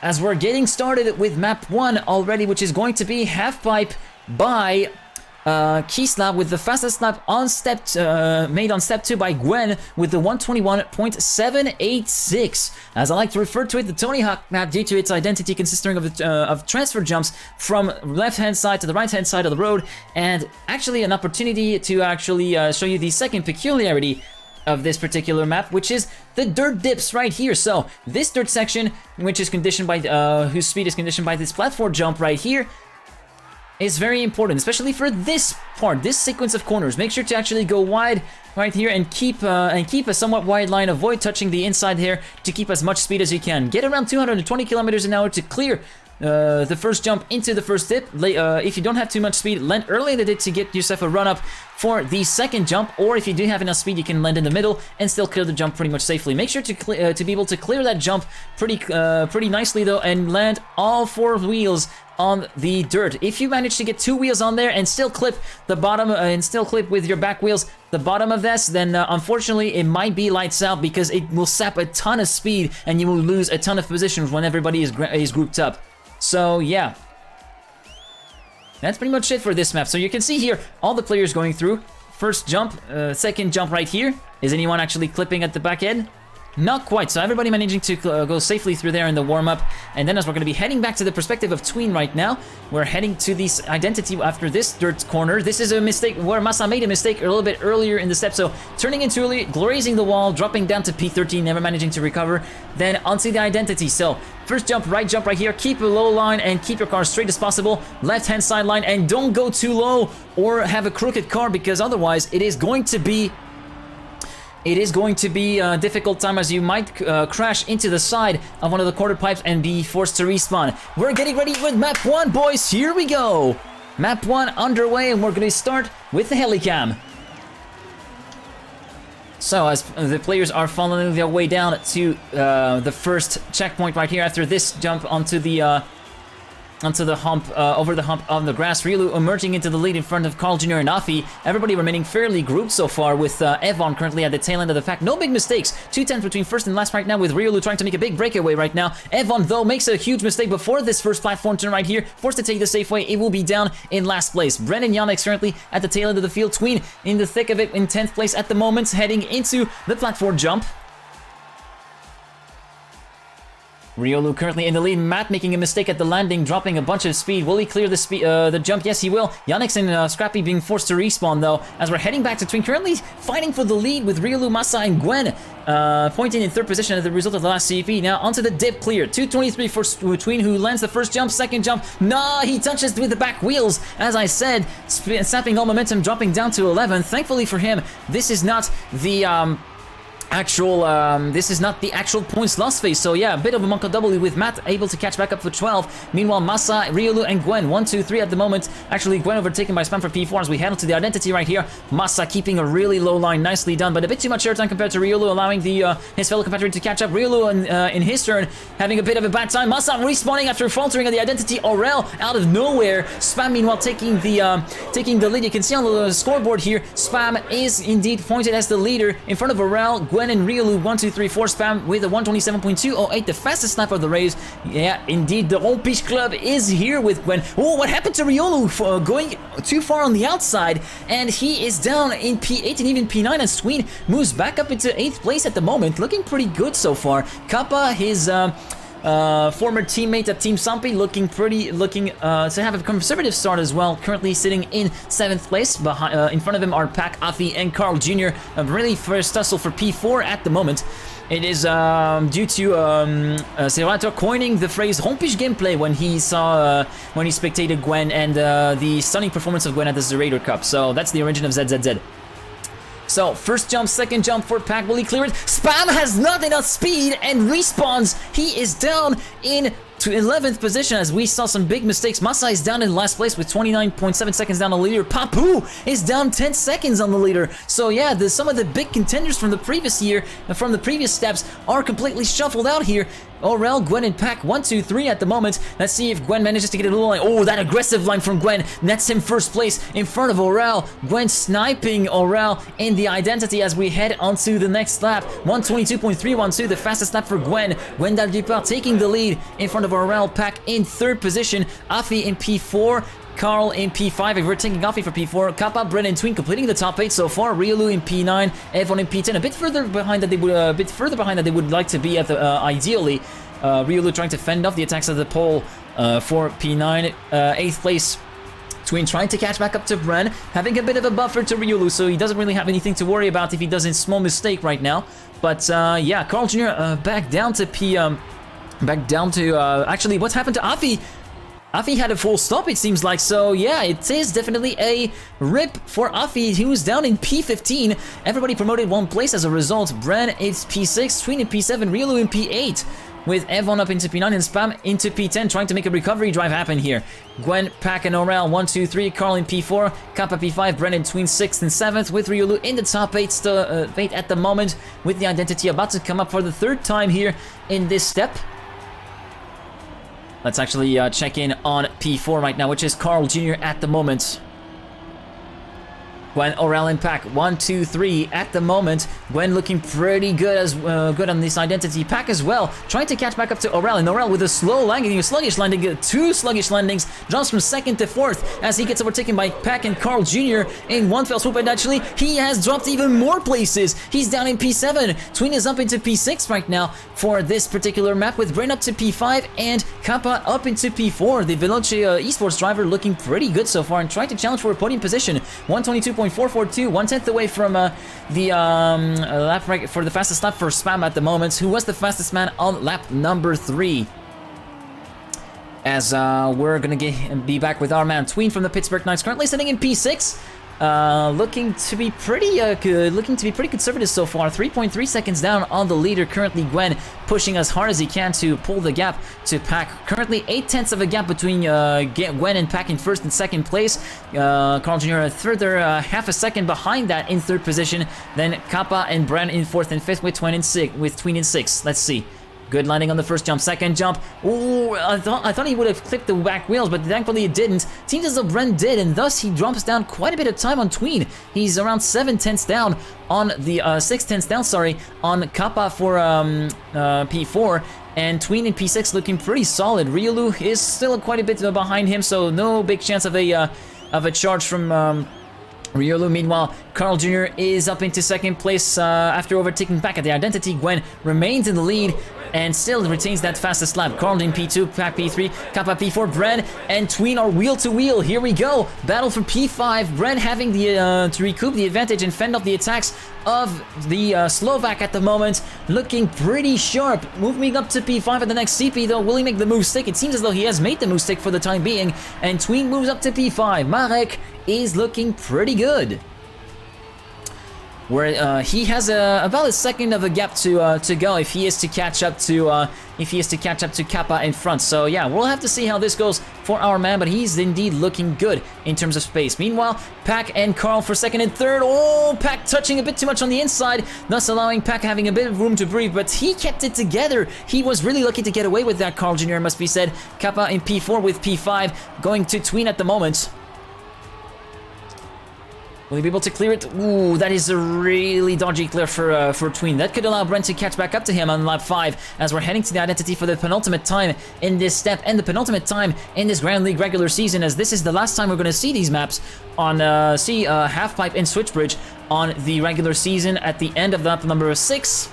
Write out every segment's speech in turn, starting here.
as we're getting started with map 1 already, which is going to be halfpipe by Keyslab with the fastest lap on step made on step 2 by Gwen with the 121.786. As I like to refer to it, the Tony Hawk map, due to its identity consisting of transfer jumps from left-hand side to the right-hand side of the road, and actually an opportunity to actually show you the second peculiarity of this particular map, which is the dirt dips right here. So this dirt section, which is conditioned by whose speed is conditioned by this platform jump right here, is very important, especially for this part, this sequence of corners. Make sure to actually go wide right here and keep a somewhat wide line. Avoid touching the inside here to keep as much speed as you can. Get around 220 kilometers an hour to clear the first jump into the first dip. If you don't have too much speed, land early in the dip to get yourself a run up for the second jump, or if you do have enough speed, you can land in the middle and still clear the jump pretty much safely. Make sure to be able to clear that jump pretty nicely though, and land all 4 wheels on the dirt. If you manage to get 2 wheels on there and still clip the bottom and still clip with your back wheels the bottom of this, then unfortunately it might be lights out, because it will sap a ton of speed and you will lose a ton of positions when everybody is grouped up. So yeah, that's pretty much it for this map. So you can see here all the players going through. First jump, second jump right here. Is anyone actually clipping at the back end? Not quite. So everybody managing to go safely through there in the warm-up. And then as we're going to be heading back to the perspective of Tween right now, we're heading to this identity after this dirt corner. This is a mistake where Massa made a mistake a little bit earlier in the step. So turning into early, grazing the wall, dropping down to P13, never managing to recover. Then onto the identity. So first jump right here. Keep a low line and keep your car straight as possible. Left-hand side line, and don't go too low or have a crooked car, because otherwise it is going to be a difficult time, as you might crash into the side of one of the quarter pipes and be forced to respawn. We're getting ready with map 1, boys. Here we go. Map 1 underway, and we're going to start with the helicam. So as the players are following their way down to the first checkpoint right here, after this jump onto the hump, over the hump on the grass, Ryulu emerging into the lead in front of Carl Jr. and Afi. Everybody remaining fairly grouped so far, with Evon currently at the tail end of the pack. No big mistakes. 2/10 between first and last right now, with Ryulu trying to make a big breakaway right now. Evon, though, makes a huge mistake before this first platform turn right here. Forced to take the safe way. It will be down in last place. Brennan Yannick currently at the tail end of the field. Tween in the thick of it in 10th place at the moment, heading into the platform jump. Ryulu currently in the lead. Matt making a mistake at the landing, dropping a bunch of speed. Will he clear the jump? Yes, he will. Yannick and Scrappy being forced to respawn, though, as we're heading back to Tween, currently fighting for the lead with Ryulu, Massa, and Gwen pointing in 3rd position as the result of the last CP. Now onto the dip clear. 2:23 for Tween, who lands the first jump. Second jump, nah, he touches with the back wheels. As I said, sapping all momentum, dropping down to 11th. Thankfully for him, this is not the actual points loss phase. So yeah, a bit of a Monko W with Matt able to catch back up for 12. Meanwhile, Massa, Ryulu, and Gwen 1, 2, 3 at the moment. Actually, Gwen overtaken by Spam for P4 as we head to the identity right here. Massa keeping a really low line, nicely done, but a bit too much airtime compared to Ryulu, allowing his fellow competitor to catch up. Ryulu in his turn having a bit of a bad time. Massa respawning after faltering at the identity. Aurel out of nowhere. Spam meanwhile taking the lead. You can see on the scoreboard here, Spam is indeed pointed as the leader in front of Aurel, Gwen, and Ryulu. 1, 2, 3, 4. Spam with a 127.208, the fastest lap of the race. Yeah, indeed, the Olympisch Club is here with Gwen. Oh, what happened to Ryulu going too far on the outside? And he is down in P8 and even P9 as Tween moves back up into 8th place at the moment. Looking pretty good so far. Kappa, his former teammate at Team Sampi, looking to have a conservative start as well, currently sitting in 7th place. In front of him are Pac, Afi, and Carl Jr. Really first tussle for P4 at the moment. It is due to Serator coining the phrase "Hompish gameplay" when he spectated Gwen and the stunning performance of Gwen at the Zerator Cup. So that's the origin of ZZZ. So, first jump, second jump for Pac. Will he clear it? Spam has not enough speed and respawns. He is down in to 11th position as we saw some big mistakes. Massa is down in last place with 29.7 seconds down on the leader. Papu is down 10 seconds on the leader. So yeah, some of the big contenders from the previous year, from the previous steps, are completely shuffled out here. Aurel, Gwen, and Pac 1, 2, 3 at the moment. Let's see if Gwen manages to get a little line. Oh, that aggressive line from Gwen. That's him first place in front of Aurel. Gwen sniping Aurel in the identity as we head onto the next lap. 122.312, the fastest lap for Gwen. Gwen Dal Dupart taking the lead in front of of Aurel, Pack in 3rd position, Afi in P4, Carl in P5, if we're taking Afi for P4, Kappa, Bren, and Tween completing the top 8 so far. Riolu in P9, Evon in P10, a bit further behind that they would like to be at the ideally. Riolu trying to fend off the attacks of the pole for P9, 8th place. Tween trying to catch back up to Bren, having a bit of a buffer to Riolu, so he doesn't really have anything to worry about if he does a small mistake right now. But yeah, Carl Jr. Back down to actually, what's happened to Afi? Afi had a full stop, it seems like, so yeah, it is definitely a rip for Afi, who's down in P15. Everybody promoted 1 place as a result. Bren is P6, Tween in P7, Riolu in P8, with Evon up into P9 and Spam into P10, trying to make a recovery drive happen here. Gwen, Pack, and Aurel, 1, 2, 3, Carl in P4, Kappa P5, Bren and Tween 6th and 7th, with Riolu in the top 8, still 8 at the moment, with the identity about to come up for the 3rd time here in this step. Let's actually check in on P4 right now, which is Carl Jr. at the moment. Gwen, Aurel, and Pack, 1, 2, 3 at the moment. Gwen looking pretty good as good on this identity. Pack as well, trying to catch back up to Aurel, and Aurel with a slow landing, a sluggish landing, 2 sluggish landings, jumps from 2nd to 4th as he gets overtaken by Pack and Carl Jr. in one fell swoop, and actually he has dropped even more places. He's down in P7. Tween is up into P6 right now for this particular map, with Brain up to P5 and Kappa up into P4. The Veloce esports driver looking pretty good so far and trying to challenge for a podium position. 122.442, 1/10 away from the lap for the fastest lap for Spam at the moment, who was the fastest man on lap number 3. As we're gonna be back with our man Tween from the Pittsburgh Knights, currently sitting in P6. Looking to be pretty good, looking to be pretty conservative so far. 3.3 seconds down on the leader. Currently, Gwen pushing as hard as he can to pull the gap to Pack. Currently, 8/10 of a gap between Gwen and Pack in 1st and 2nd place. Carl Jr. a further half a second behind that in 3rd position. Then Kappa and Bren in 4th and 5th with Tween in 6th. Let's see. Good landing on the first jump, second jump. Ooh, I thought he would have clipped the back wheels, but thankfully it didn't. Seems as though Bren did, and thus he drops down quite a bit of time on Tween. He's around 7/10 down on the 6/10 down, sorry, on Kappa for P4. And Tween in P6 looking pretty solid. Riolu is still quite a bit behind him, so no big chance of a charge from Riolu. Meanwhile, Carl Jr. is up into 2nd place after overtaking Pack at the identity. Gwen remains in the lead and still retains that fastest lap. Carl in P2, Pack P3, Kappa P4, Bren and Tween are wheel to wheel. Here we go. Battle for P5. Bren having the to recoup the advantage and fend off the attacks of the Slovak at the moment. Looking pretty sharp. Moving up to P5 at the next CP though. Will he make the move stick? It seems as though he has made the move stick for the time being. And Tween moves up to P5. Marek is looking pretty good, where he has about a second of a gap to go if he is to catch up to Kappa in front. So yeah, we'll have to see how this goes for our man, but he's indeed looking good in terms of space. Meanwhile, Pack and Carl for 2nd and 3rd. Oh, Pack touching a bit too much on the inside, thus allowing Pack having a bit of room to breathe, but he kept it together. He was really lucky to get away with that, Carl Jr., must be said. Kappa in P4 with P5 going to Tween at the moment. Will he be able to clear it? Ooh, that is a really dodgy clear for Tween. That could allow Brent to catch back up to him on lap 5 as we're heading to the identity for the penultimate time in this step and the penultimate time in this Grand League regular season, as this is the last time we're going to see these maps on Halfpipe and Switchbridge on the regular season at the end of lap number 6.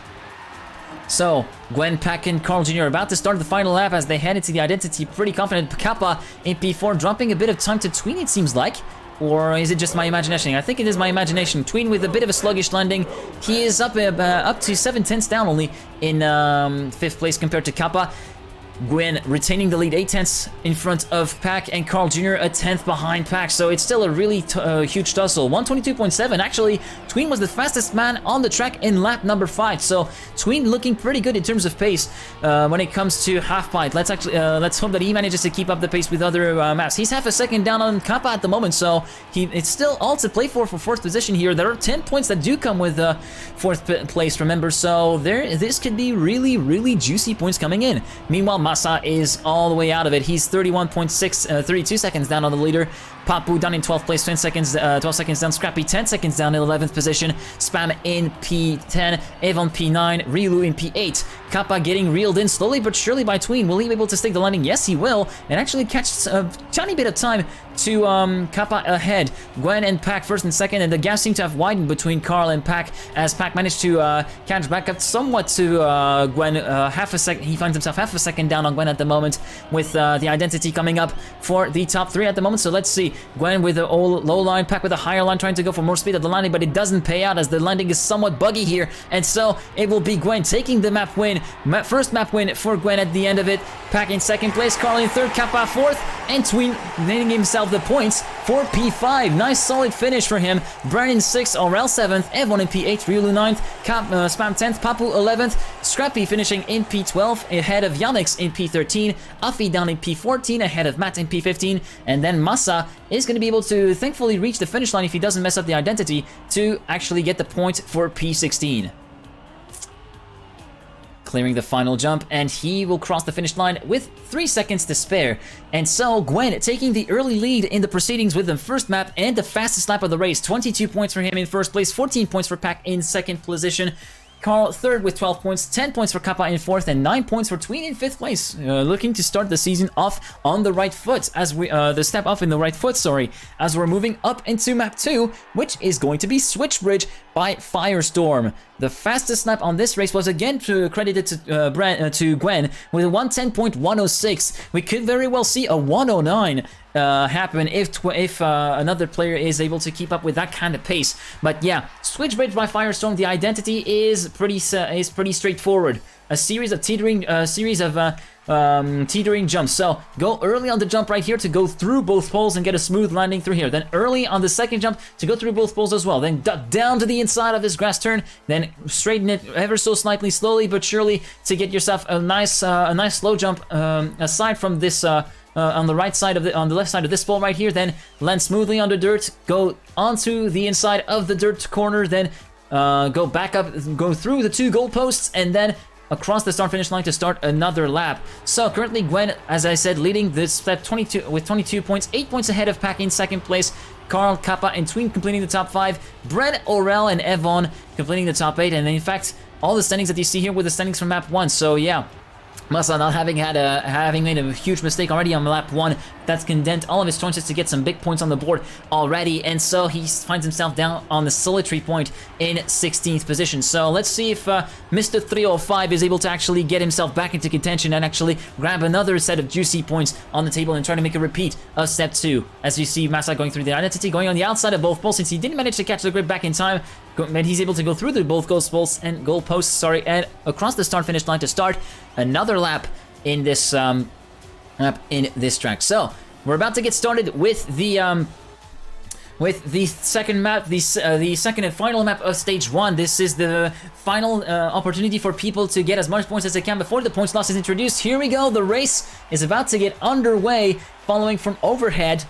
So, Gwen, Pack, and Carl Jr. are about to start the final lap as they head into the identity. Pretty confident. Kappa in P4 dropping a bit of time to Tween, it seems like. Or is it just my imagination? I think it is my imagination. Tween with a bit of a sluggish landing. He is up to 7/10 down only in 5th place compared to Kappa. Gwen retaining the lead 8/10 in front of Pack, and Carl Jr. a 10th behind Pack, so it's still a really huge tussle. 122.7. Actually, Tween was the fastest man on the track in lap number 5, so Tween looking pretty good in terms of pace when it comes to half-pipe. Let's hope that he manages to keep up the pace with other maps. He's half a second down on Kappa at the moment, so it's still all to play for 4th position here. There are 10 points that do come with 4th place, remember, so this could be really, really juicy points coming in. Meanwhile, Massa is all the way out of it. He's 32 seconds down on the leader. Papu down in 12th place, 12 seconds down. Scrappy 10 seconds down in 11th position. Spam in P10, Evon P9, Riolu in P8. Kappa getting reeled in slowly but surely by Tween. Will he be able to stick the landing? Yes, he will, and actually catch a tiny bit of time to Kappa ahead. Gwen and Pack first and second, and the gap seemed to have widened between Carl and Pack as Pack managed to catch back up somewhat to Gwen. Half a second, he finds himself half a second down on Gwen at the moment, with the identity coming up for the top 3 at the moment. So let's see. Gwen with the old low line, Pack with a higher line, trying to go for more speed at the landing, but it doesn't pay out as the landing is somewhat buggy here, and so it will be Gwen taking the map win. First map win for Gwen at the end of it. Pack in second place, Carl in third, Kappa fourth, and Tween netting himself the points for P5. Nice solid finish for him. Brian in 6th, Aurel 7th, Evon in P8, Riolu 9th, Spam 10th, Papu 11th, Scrappy finishing in P12 ahead of Yannick's in P13, Afi down in P14 ahead of Matt in P15, and then Massa is going to be able to thankfully reach the finish line if he doesn't mess up the identity to actually get the point for P16. Clearing the final jump, and he will cross the finish line with 3 seconds to spare. And so Gwen taking the early lead in the proceedings with the first map and the fastest lap of the race. 22 points for him in first place, 14 points for Pack in second position. Carl third with 12 points, 10 points for Kappa in fourth, and 9 points for Tween in fifth place. Looking to start the season off on the right foot, as we the step off in the right foot, sorry, as we're moving up into map 2, which is going to be Switchbridge by Firestorm. The fastest lap on this race was again credited to Gwen with a 110.106. We could very well see a 109 happen if another player is able to keep up with that kind of pace. But yeah, Switchbridge by Firestorm. The identity is pretty straightforward. A series of teetering jumps. So go early on the jump right here to go through both poles and get a smooth landing through here. Then early on the second jump to go through both poles as well. Then duck down to the inside of this grass turn. Then straighten it ever so slightly, slowly but surely, to get yourself a nice slow jump aside from this. On the left side of this pole right here, then land smoothly on the dirt, go onto the inside of the dirt corner, then go back up, go through the 2 goalposts, and then across the start finish line to start another lap. So currently Gwen, as I said, leading this step 22 with 22 points, 8 points ahead of Pack in second place. Carl, Kappa, and Tween completing the top 5. Brett, Aurel, and Evon completing the top 8, and in fact, all the standings that you see here were the standings from map 1. So yeah. Massa not having made a huge mistake already on lap 1, that's condensed all of his chances to get some big points on the board already, and so he finds himself down on the solitary point in 16th position. So let's see if Mr. 305 is able to actually get himself back into contention and actually grab another set of juicy points on the table and try to make a repeat of step 2. As you see Massa going through the identity, going on the outside of both poles, since he didn't manage to catch the grip back in time, and he's able to go through both goalposts and across the start finish line to start another lap in this track. So we're about to get started with the second map, the second and final map of stage 1. This is the final opportunity for people to get as much points as they can before the points loss is introduced. Here we go. The race is about to get underway, following from overhead.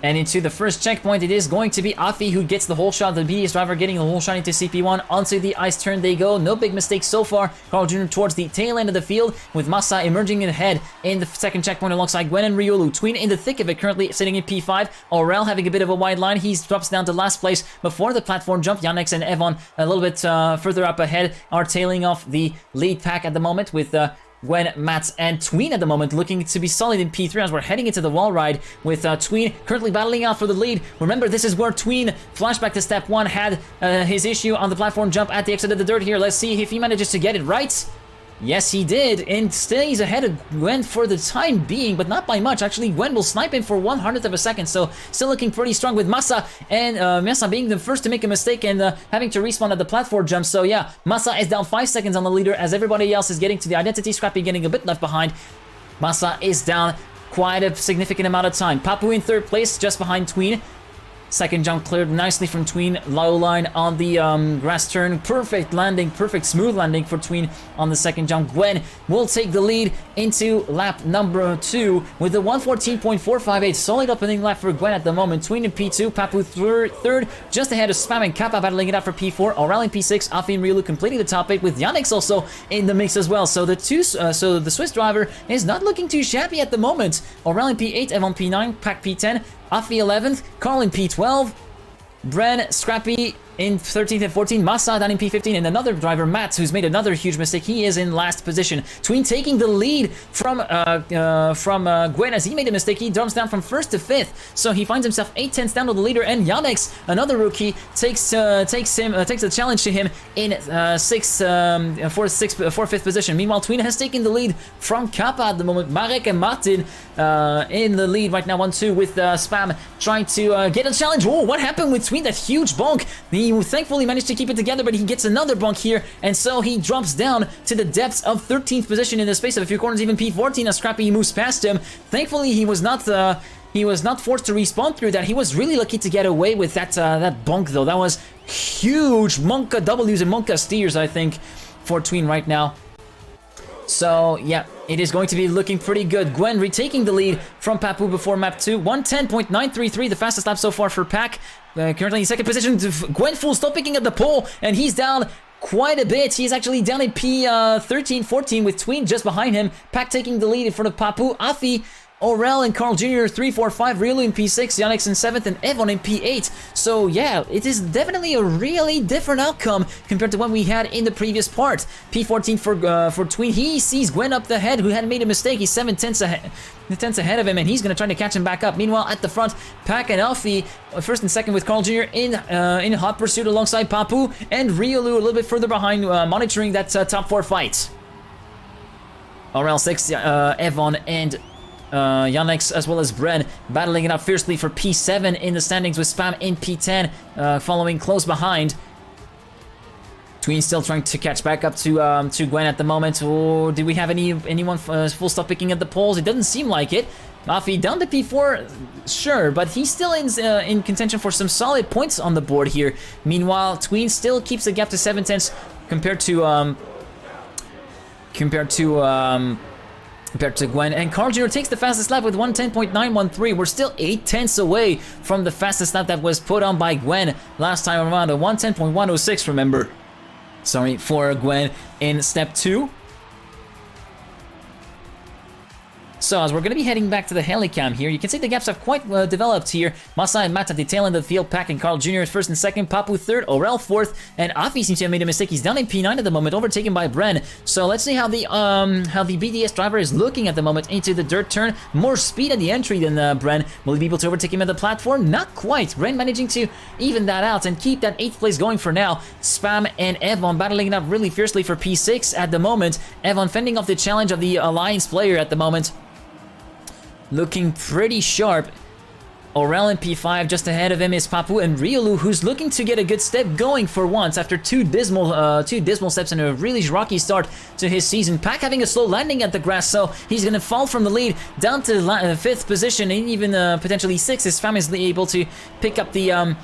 And into the first checkpoint, it is going to be Afi who gets the whole shot. The BDS driver getting the whole shot into CP1. Onto the ice turn they go. No big mistakes so far. Carl Jr. towards the tail end of the field, with Massa emerging ahead in the second checkpoint alongside Gwen and Riolu. Tween in the thick of it, currently sitting in P5. Aurel having a bit of a wide line. He drops down to last place before the platform jump. Yannick and Evon a little bit further up ahead are tailing off the lead pack at the moment, with Gwen, Matt, and Tween at the moment looking to be solid in P3 as we're heading into the wall ride, with Tween currently battling out for the lead. Remember, this is where Tween, flashback to step 1, had his issue on the platform jump at the exit of the dirt here. Let's see if he manages to get it right. Yes, he did, and stays ahead of Gwen for the time being, but not by much. Actually, Gwen will snipe him for 1/100th of a second, so still looking pretty strong, with Massa, and Massa being the first to make a mistake and having to respawn at the platform jump. So yeah, Massa is down 5 seconds on the leader as everybody else is getting to the identity. Scrappy getting a bit left behind. Massa is down quite a significant amount of time. Papu in third place, just behind Tween. Second jump cleared nicely from Tween. Low line on the grass turn. Perfect landing, perfect smooth landing for Tween on the second jump. Gwen will take the lead into lap number 2 with the 114.458. Solid opening lap for Gwen at the moment. Tween in P2, Papu third, just ahead of Spam and Kappa battling it out for P4. Aurel in P6, Afi and Riolu completing the top 8 with Yannick's also in the mix as well. So the Swiss driver is not looking too shabby at the moment. Aurel in P8, Evan P9, Pack P10, Afi 11th, Carl in P12, Bren, Scrappy in 13th and 14th, Massa down in P15, and another driver, Matt, who's made another huge mistake. He is in last position. Tween taking the lead from Gwen as he made a mistake. He jumps down from 1st to 5th, so he finds himself 8/10 down to the leader, and Yannick's, another rookie, takes the challenge to him in 4th position. Meanwhile, Tween has taken the lead from Kappa at the moment. Marek and Martin in the lead right now, 1-2 with Spam trying to get a challenge. Oh, what happened with Tween? That huge bonk. He thankfully managed to keep it together, but he gets another bonk here, and so he drops down to the depths of 13th position in the space of a few corners. Even P14 as Scrappy moves past him. Thankfully, he was not forced to respawn through that. He was really lucky to get away with that bonk, though. That was huge. Monka W's and Monka steers, I think, for Tween right now. So, yeah, it is going to be looking pretty good. Gwen retaking the lead from Papu before map 2. 110.933, the fastest lap so far for Pack. Currently in 2nd position. Gwen full stop picking up the pole, and he's down quite a bit. He's actually down in P13, 14 with Tween just behind him. Pack taking the lead in front of Papu. Afi, Aurel and Carl Jr. 3, 4, 5, Riolu in P6, Yannick's in 7th, and Evon in P8. So yeah, it is definitely a really different outcome compared to what we had in the previous part. P14 for Tween. He sees Gwen up the head, who had made a mistake. He's 7/10 ahead of him, and he's going to try to catch him back up. Meanwhile, at the front, Pack and Alfie, 1st and 2nd with Carl Jr. in hot pursuit alongside Papu, and Riolu a little bit further behind, monitoring that top 4 fight. Aurel 6, Evon, and Yannick's as well as Bren battling it out fiercely for P7 in the standings with Spam in P10 following close behind. Tween still trying to catch back up to Gwen at the moment. Oh, did we have anyone full stop picking at the poles? It doesn't seem like it. Afi down to P4, sure, but he's still in contention for some solid points on the board here. Meanwhile, Tween still keeps the gap to 7/10 compared to Gwen, and Carl Jr. takes the fastest lap with 110.913. We're still 8/10 away from the fastest lap that was put on by Gwen last time around, a 110.106, remember. Sorry, for Gwen in step 2. So as we're going to be heading back to the helicam here, you can see the gaps have quite developed here. Massa and Matt at the tail end of the field. Pack and Carl Jr. 1st and 2nd, Papu 3rd, Aurel 4th, and Afi seems to have made a mistake. He's down in P9 at the moment, overtaken by Bren. So let's see how the BDS driver is looking at the moment into the dirt turn. More speed at the entry than Bren. Will he be able to overtake him at the platform? Not quite. Bren managing to even that out and keep that 8th place going for now. Spam and Evon battling it out really fiercely for P6 at the moment. Evon fending off the challenge of the Alliance player at the moment. Looking pretty sharp. Aurel in P5, just ahead of him is Papu and Riolu, who's looking to get a good step going for once after two dismal steps and a really rocky start to his season. Pack having a slow landing at the grass, so he's going to fall from the lead down to 5th position and even potentially 6th. His fam is able to pick up the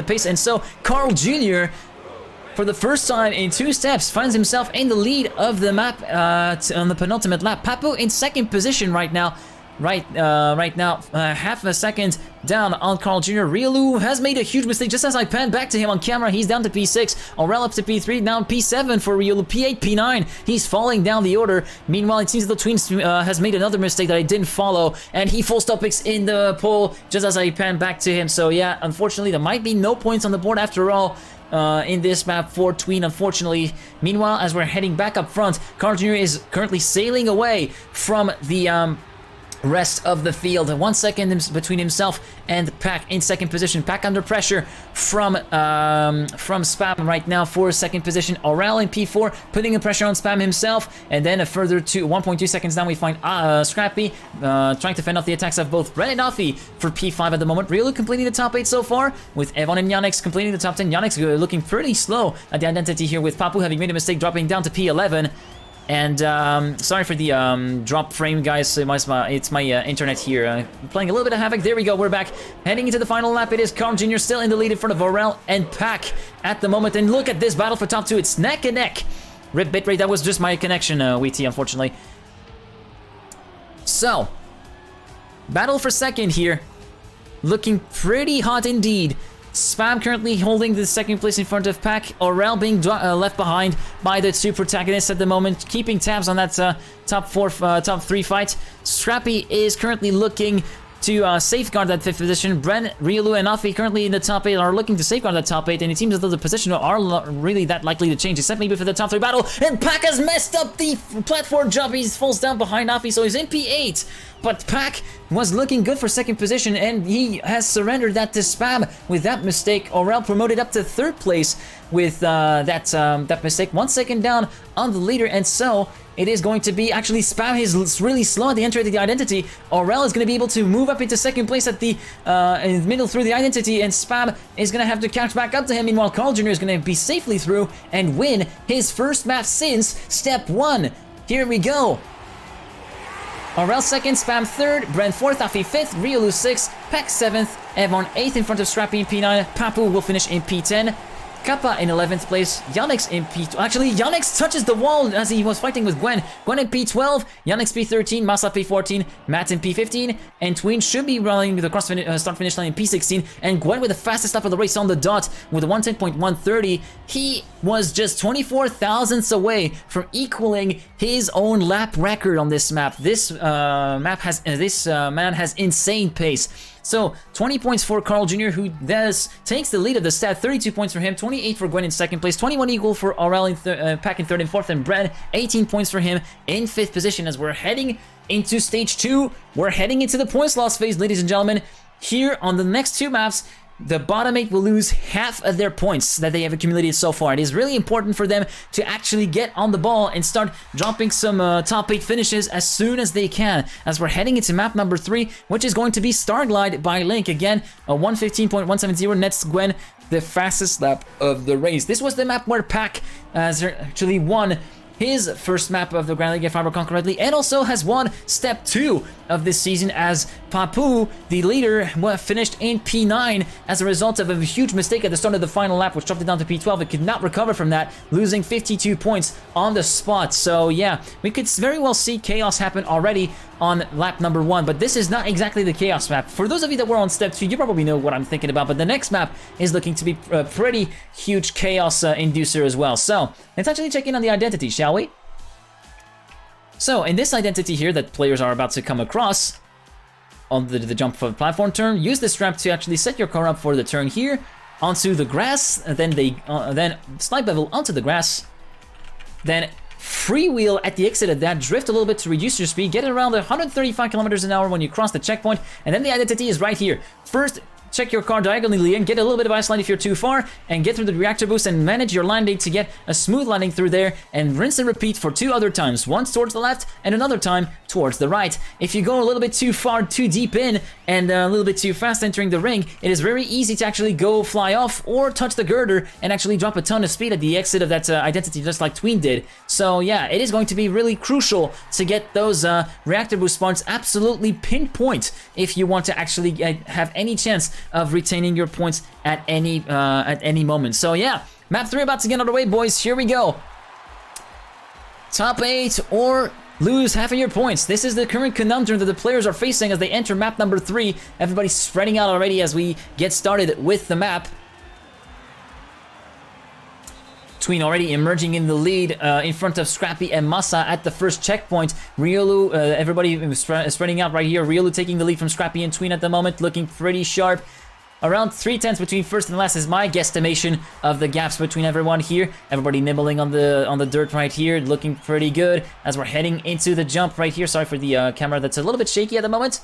pace, and so Carl Jr., for the first time in 2 steps, finds himself in the lead of the map on the penultimate lap. Papu in 2nd position right now. Right now, half a second down on Carl Jr. Riolu has made a huge mistake. Just as I pan back to him on camera, he's down to P6. Aurel up to P3, down P7 for Riolu. P8, P9. He's falling down the order. Meanwhile, it seems that the Tween has made another mistake that I didn't follow, and he full stop picks in the pole just as I pan back to him. So yeah, unfortunately, there might be no points on the board after all. In this map for Tween, unfortunately. Meanwhile, as we're heading back up front, Carl Jr. is currently sailing away from the rest of the field. 1 second between himself and Pack in 2nd position. Pack under pressure from Spam right now for 2nd position. Aurel in P4 putting the pressure on Spam himself, and then a further 1.2 seconds down we find Scrappy trying to fend off the attacks of both Bren and Afi for P5 at the moment. Riolu completing the top 8 so far, with Evon and Yannick's completing the top 10. Yannick's looking pretty slow at the identity here, with Papu having made a mistake dropping down to P11. And sorry for the drop frame, guys. It's my internet here playing a little bit of havoc. There we go. We're back. Heading into the final lap. It is Carl Jr. still in the lead in front of Aurel and Pack at the moment. And look at this battle for top 2. It's neck and neck. Rip bitrate. That was just my connection, WT, unfortunately. So, battle for second here. Looking pretty hot indeed. Spam currently holding the second place in front of Pack. Aurel being left behind by the 2 protagonists at the moment, keeping tabs on that top 3 fight. Scrappy is currently looking to safeguard that 5th position. Bren, Ryulu, and Afi currently in the top 8 are looking to safeguard that top 8, and it seems as though the position are really that likely to change, except maybe for the top 3 battle. And Pack has messed up the platform jump. He falls down behind Afi, so he's in P8. But Pack was looking good for 2nd position, and he has surrendered that to Spam with that mistake. Aurel promoted up to 3rd place with that mistake. 1 second down on the leader, and so it is going to be actually Spam is really slow at the entry of the identity. Aurel is going to be able to move up into 2nd place at the middle through the identity, and Spam is going to have to catch back up to him. Meanwhile, Carl Jr. is going to be safely through and win his first map since Step 1. Here we go. Aurel 2nd, Spam 3rd, Bren 4th, Afi 5th, Ryulu 6th, Pack 7th, Evon 8th in front of Scrappy in P9, Papu will finish in P10, Kappa in 11th place, Yannick's in P12. Actually, Yannick touches the wall as he was fighting with Gwen. Gwen in P12, Yannick's P13, Masa P14, Matt in P15, and Tween should be running the start-finish line in P16, and Gwen with the fastest lap of the race on the dot with a 110.130. He was just 24 thousandths away from equaling his own lap record on this map. This man has insane pace. So, 20 points for Carl Jr., who takes the lead of the stat. 32 points for him, 28 for Gwen in 2nd place, 21 equal for Aurel in Pack in 3rd and 4th, and Bren, 18 points for him in 5th position. As we're heading into Stage 2, we're heading into the points loss phase, ladies and gentlemen. Here on the next 2 maps, the bottom 8 will lose half of their points that they have accumulated so far. It is really important for them to actually get on the ball and start dropping some top 8 finishes as soon as they can, as we're heading into map number 3, which is going to be Starglide by Link. Again, a 115.170 nets Gwen the fastest lap of the race. This was the map where Pack has actually won his first map of the Grand League, if I recall correctly, and also has won Step 2 of this season, as Papu, the leader, finished in P9 as a result of a huge mistake at the start of the final lap, which dropped it down to P12. It could not recover from that, losing 52 points on the spot. So yeah, we could very well see chaos happen already on lap number 1, but this is not exactly the chaos map. For those of you that were on Step 2, you probably know what I'm thinking about, but the next map is looking to be a pretty huge chaos inducer as well. So let's actually check in on the identity, shall we? So in this identity here that players are about to come across on the jump for the platform turn, use this strap to actually set your car up for the turn here onto the grass, and then slide bevel onto the grass, then freewheel at the exit of that, drift a little bit to reduce your speed, get around 135 kilometers an hour when you cross the checkpoint, and then the identity is right here. First, check your car diagonally and get a little bit of ice line if you're too far, and get through the reactor boost and manage your landing to get a smooth landing through there, and rinse and repeat for 2 other times, once towards the left and another time towards the right. If you go a little bit too far, too deep in, and a little bit too fast entering the ring, it is very easy to actually go fly off or touch the girder and actually drop a ton of speed at the exit of that identity, just like Tween did. So yeah, it is going to be really crucial to get those reactor boost spots absolutely pinpoint if you want to actually have any chance of retaining your points at any moment. So yeah, map 3 about to get underway, boys. Here we go. Top 8 or lose half of your points. This is the current conundrum that the players are facing as they enter map number 3. Everybody's spreading out already as we get started with the map. Tween already emerging in the lead in front of Scrappy and Masa at the first checkpoint. Ryulu, everybody spreading out right here. Ryulu taking the lead from Scrappy and Tween at the moment, looking pretty sharp. Around 3/10 between first and last is my guesstimation of the gaps between everyone here. Everybody nibbling on the dirt right here, looking pretty good as we're heading into the jump right here. Sorry for the camera that's a little bit shaky at the moment.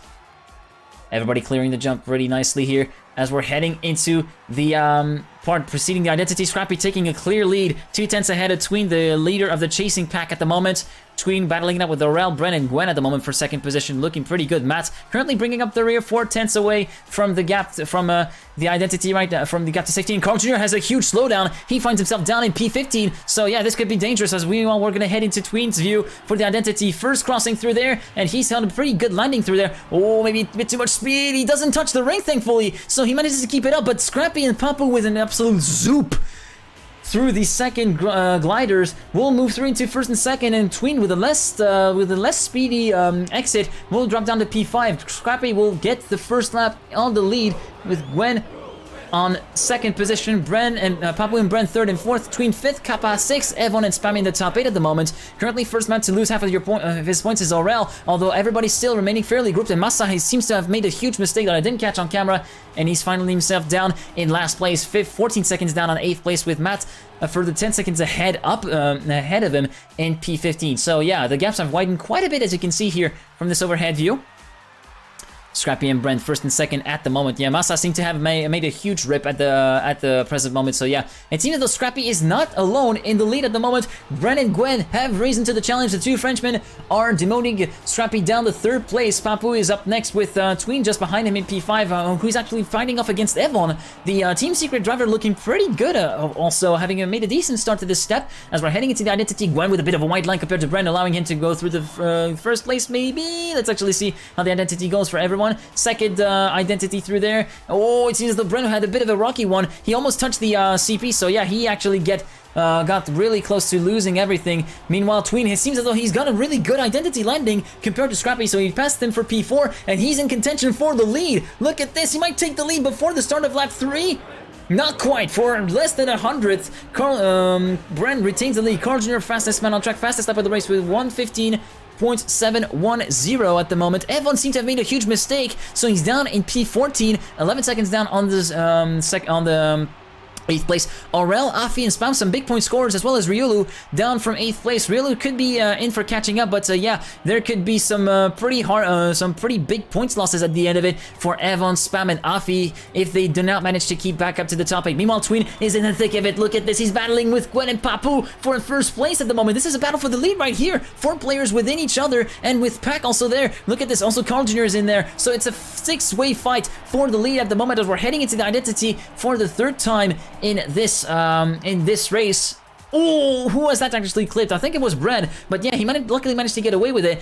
Everybody clearing the jump pretty nicely here as we're heading into the part preceding the identity. Scrappy taking a clear lead, 2/10 ahead of Tween, the leader of the chasing pack at the moment. Tween battling it out with Aurel, Bren, and Gwen at the moment for second position, looking pretty good. Matt currently bringing up the rear, 4/10 away from the gap, from the identity right now, from the gap to safety. And Carl Jr. has a huge slowdown. He finds himself down in P15. So yeah, this could be dangerous as we're going to head into Tween's view for the identity. First crossing through there, and he's held a pretty good landing through there. Oh, maybe a bit too much speed. He doesn't touch the ring, thankfully. So he manages to keep it up, but Scrappy and Papu with an absolute zoop through the second gliders will move through into first and second, and Tween with a less speedy exit will drop down to P5. Scrappy will get the first lap on the lead with Gwen on second position, Bren and Papu and Bren third and fourth, Tween fifth, Kappa sixth, Evon and Spammy in the top 8 at the moment. Currently first man to lose half of his points is Aurel, although everybody's still remaining fairly grouped, and Masa seems to have made a huge mistake that I didn't catch on camera, and he's finally himself down in last place, 14 seconds down on 8th place with Matt for the 10 seconds ahead of him in P15. So yeah, the gaps have widened quite a bit, as you can see here from this overhead view. Scrappy and Brent first and second at the moment. Yeah, Masa seemed to have made a huge rip at the present moment. So yeah, it seems as though Scrappy is not alone in the lead at the moment. Brent and Gwen have risen to the challenge. The two Frenchmen are demoting Scrappy down to third place. Papu is up next with Tween just behind him in P5, who's actually fighting off against Evon. The Team Secret driver looking pretty good, also having made a decent start to this step. As we're heading into the identity, Gwen with a bit of a wide line compared to Brent, allowing him to go through the first place maybe. Let's actually see how the identity goes for everyone. Second identity through there. Oh, it seems the Breno had a bit of a rocky one. He almost touched the CP, so yeah, he actually got really close to losing everything. Meanwhile, Tween, it seems as though he's got a really good identity landing compared to Scrappy, so he passed him for P4, and he's in contention for the lead. Look at this, he might take the lead before the start of lap 3. Not quite, for less than 100th. Brent retains the lead. Carl Jr., fastest man on track, fastest lap of the race with 1:15.710 at the moment. Evon seems to have made a huge mistake, so he's down in P14, 11 seconds down on this 8th place. Aurel, Afi, and Spam, some big point scorers, as well as Ryulu down from 8th place. Ryulu could be in for catching up, but yeah, there could be some pretty big points losses at the end of it for Evon, Spam, and Afi if they do not manage to keep back up to the top 8. Meanwhile, Tween is in the thick of it. Look at this, he's battling with Gwen and Papu for first place at the moment. This is a battle for the lead right here. 4 players within each other, and with Pac also there. Look at this, also Carl Jr. is in there, so it's a 6-way fight for the lead at the moment as we're heading into the identity for the 3rd time in this race. Oh, who was that actually clipped? I think it was Brad, but yeah, he luckily managed to get away with it.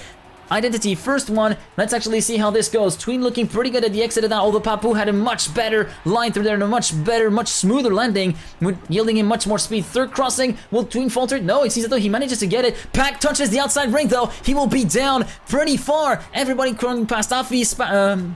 Identity, first one. Let's actually see how this goes. Tween looking pretty good at the exit of that, although Papu had a much better line through there and a much better, much smoother landing, yielding him much more speed. 3rd crossing, will Tween falter? No, it seems as though he manages to get it. Pac touches the outside ring though. He will be down pretty far. Everybody crawling past Afi,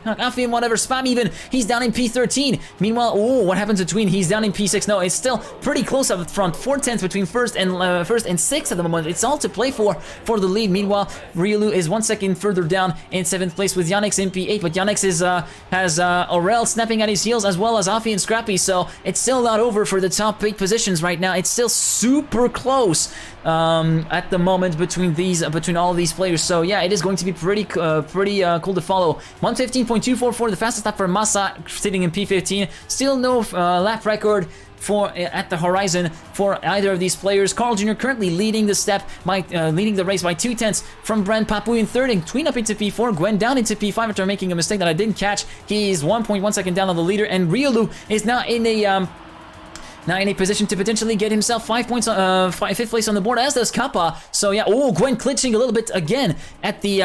Afi and whatever, Spam even. He's down in P13. Meanwhile, oh, what happened to Tween? He's down in P6. No, it's still pretty close up front. 4/10 between first and 6th at the moment. It's all to play for the lead. Meanwhile, Ryulu is 1 second further down in 7th place with Yannick's in P8, but Yannick's has Aurel snapping at his heels, as well as Afi and Scrappy, so it's still not over for the top 8 positions right now. It's still super close at the moment between all these players. So yeah, it is going to be pretty cool to follow. 1:15.244, the fastest lap for Masa, sitting in P15. Still no lap record at the horizon for either of these players. Carl Jr. currently leading the race by 2/10 from Brent. Papu in 3rd, and Tween up into P4. Gwen down into P5 after making a mistake that I didn't catch. He's 1.1 second down on the leader, and Ryulu is now in a position to potentially get himself 5 points, 5th place on the board, as does Kappa. So yeah, oh, Gwen clinching a little bit again at the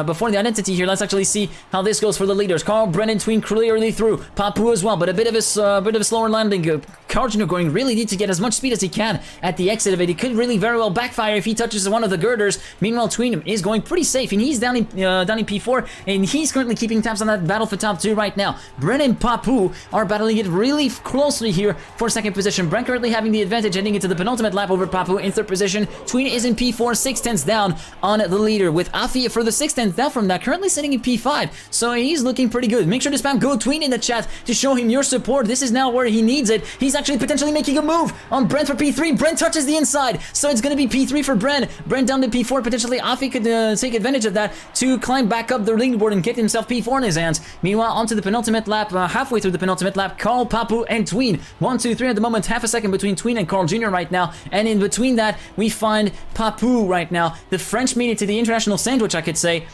before the identity here. Let's actually see how this goes for the leaders. Carl, Brennan, Tween clearly through. Papu as well, but a bit of a slower landing. Carl Jr. going really need to get as much speed as he can at the exit of it. He could really very well backfire if he touches one of the girders. Meanwhile, Tween is going pretty safe, and he's down in P4, and he's currently keeping tabs on that battle for top 2 right now. Brennan and Papu are battling it really closely here for second position. Brent currently having the advantage heading into the penultimate lap over Papu in 3rd position. Tween is in P4, 6/10 down on the leader, with Afi for the 6/10 down from that, currently sitting in P5. So he's looking pretty good. Make sure to spam Go Tween in the chat to show him your support. This is now where he needs it. He's actually potentially making a move on Brent for P3. Brent touches the inside, so it's going to be P3 for Brent. Brent down to P4. Potentially Afi could take advantage of that to climb back up the leaderboard and get himself P4 in his hands. Meanwhile, onto the penultimate lap, halfway through the penultimate lap, Carl, Papu, and Tween. 1, 2, 3 at the moment, half a second between Tween and Carl Jr. right now, and in between that, we find Papou right now, the French meat to the international sandwich, I could say,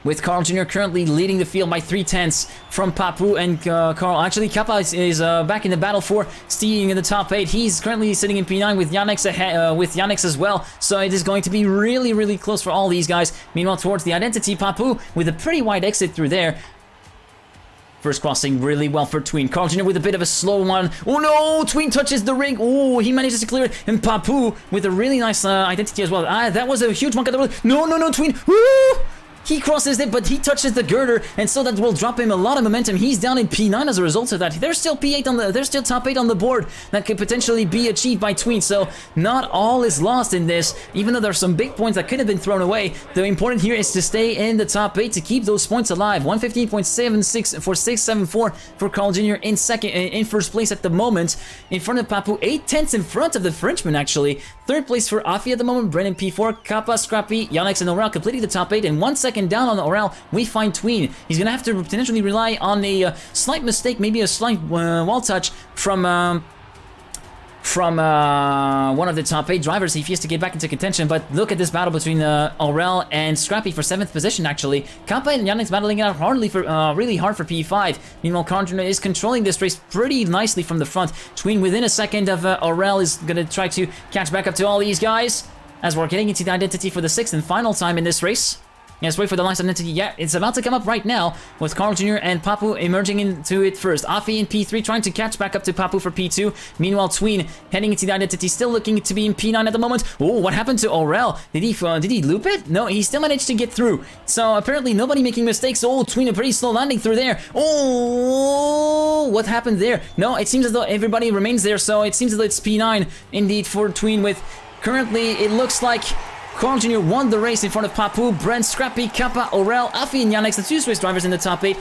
with Carl Jr. currently leading the field by 3/10 from Papou and Carl. Actually, Kappa is back in the battle for staying in the top 8. He's currently sitting in P9 with Yannick as well, so it is going to be really, really close for all these guys. Meanwhile, towards the identity, Papou with a pretty wide exit through there. First crossing really well for Tween. Carl Jr. with a bit of a slow one. Oh no! Tween touches the ring. Oh, he manages to clear it. And Papou with a really nice identity as well. That was a huge monk. No, Tween. Woo! He crosses it, but he touches the girder, and so that will drop him a lot of momentum. He's down in P9 as a result of that. There's still P8 on the, there's still top 8 on the board that could potentially be achieved by Tween. So not all is lost in this, even though there's some big points that could have been thrown away. The important here is to stay in the top 8 to keep those points alive. 115.76 for 674 for Carl Jr. in first place at the moment, in front of Papou. 8/10 in front of the Frenchman actually. Third place for Afi at the moment. Brennan P4, Kappa, Scrappy, Yannick, and Aurel completing the top 8, and 1 second down on Aurel, we find Tween. He's gonna have to potentially rely on a slight mistake, maybe a slight wall touch from one of the top 8 drivers if he has to get back into contention. But look at this battle between Aurel and Scrappy for 7th position actually. Kappa and Yannick's battling out really hard for P5. Meanwhile, Conjure is controlling this race pretty nicely from the front. Tween within a second of Aurel is gonna try to catch back up to all these guys as we're getting into the identity for the 6th and final time in this race. Yes, wait for the last identity. Yeah, it's about to come up right now with Carl Jr. and Papou emerging into it first. Afi in P3 trying to catch back up to Papou for P2. Meanwhile, Tween heading into the identity, still looking to be in P9 at the moment. Oh, what happened to Aurel? Did he loop it? No, he still managed to get through. So apparently nobody making mistakes. Oh, Tween a pretty slow landing through there. Oh, what happened there? No, it seems as though everybody remains there. So it seems as though it's P9 indeed for Tween with currently it looks like Carl Jr. won the race in front of Papou, Brent, Scrappy, Kappa, Aurel, Afi, and Yannick, the 2 Swiss drivers in the top 8.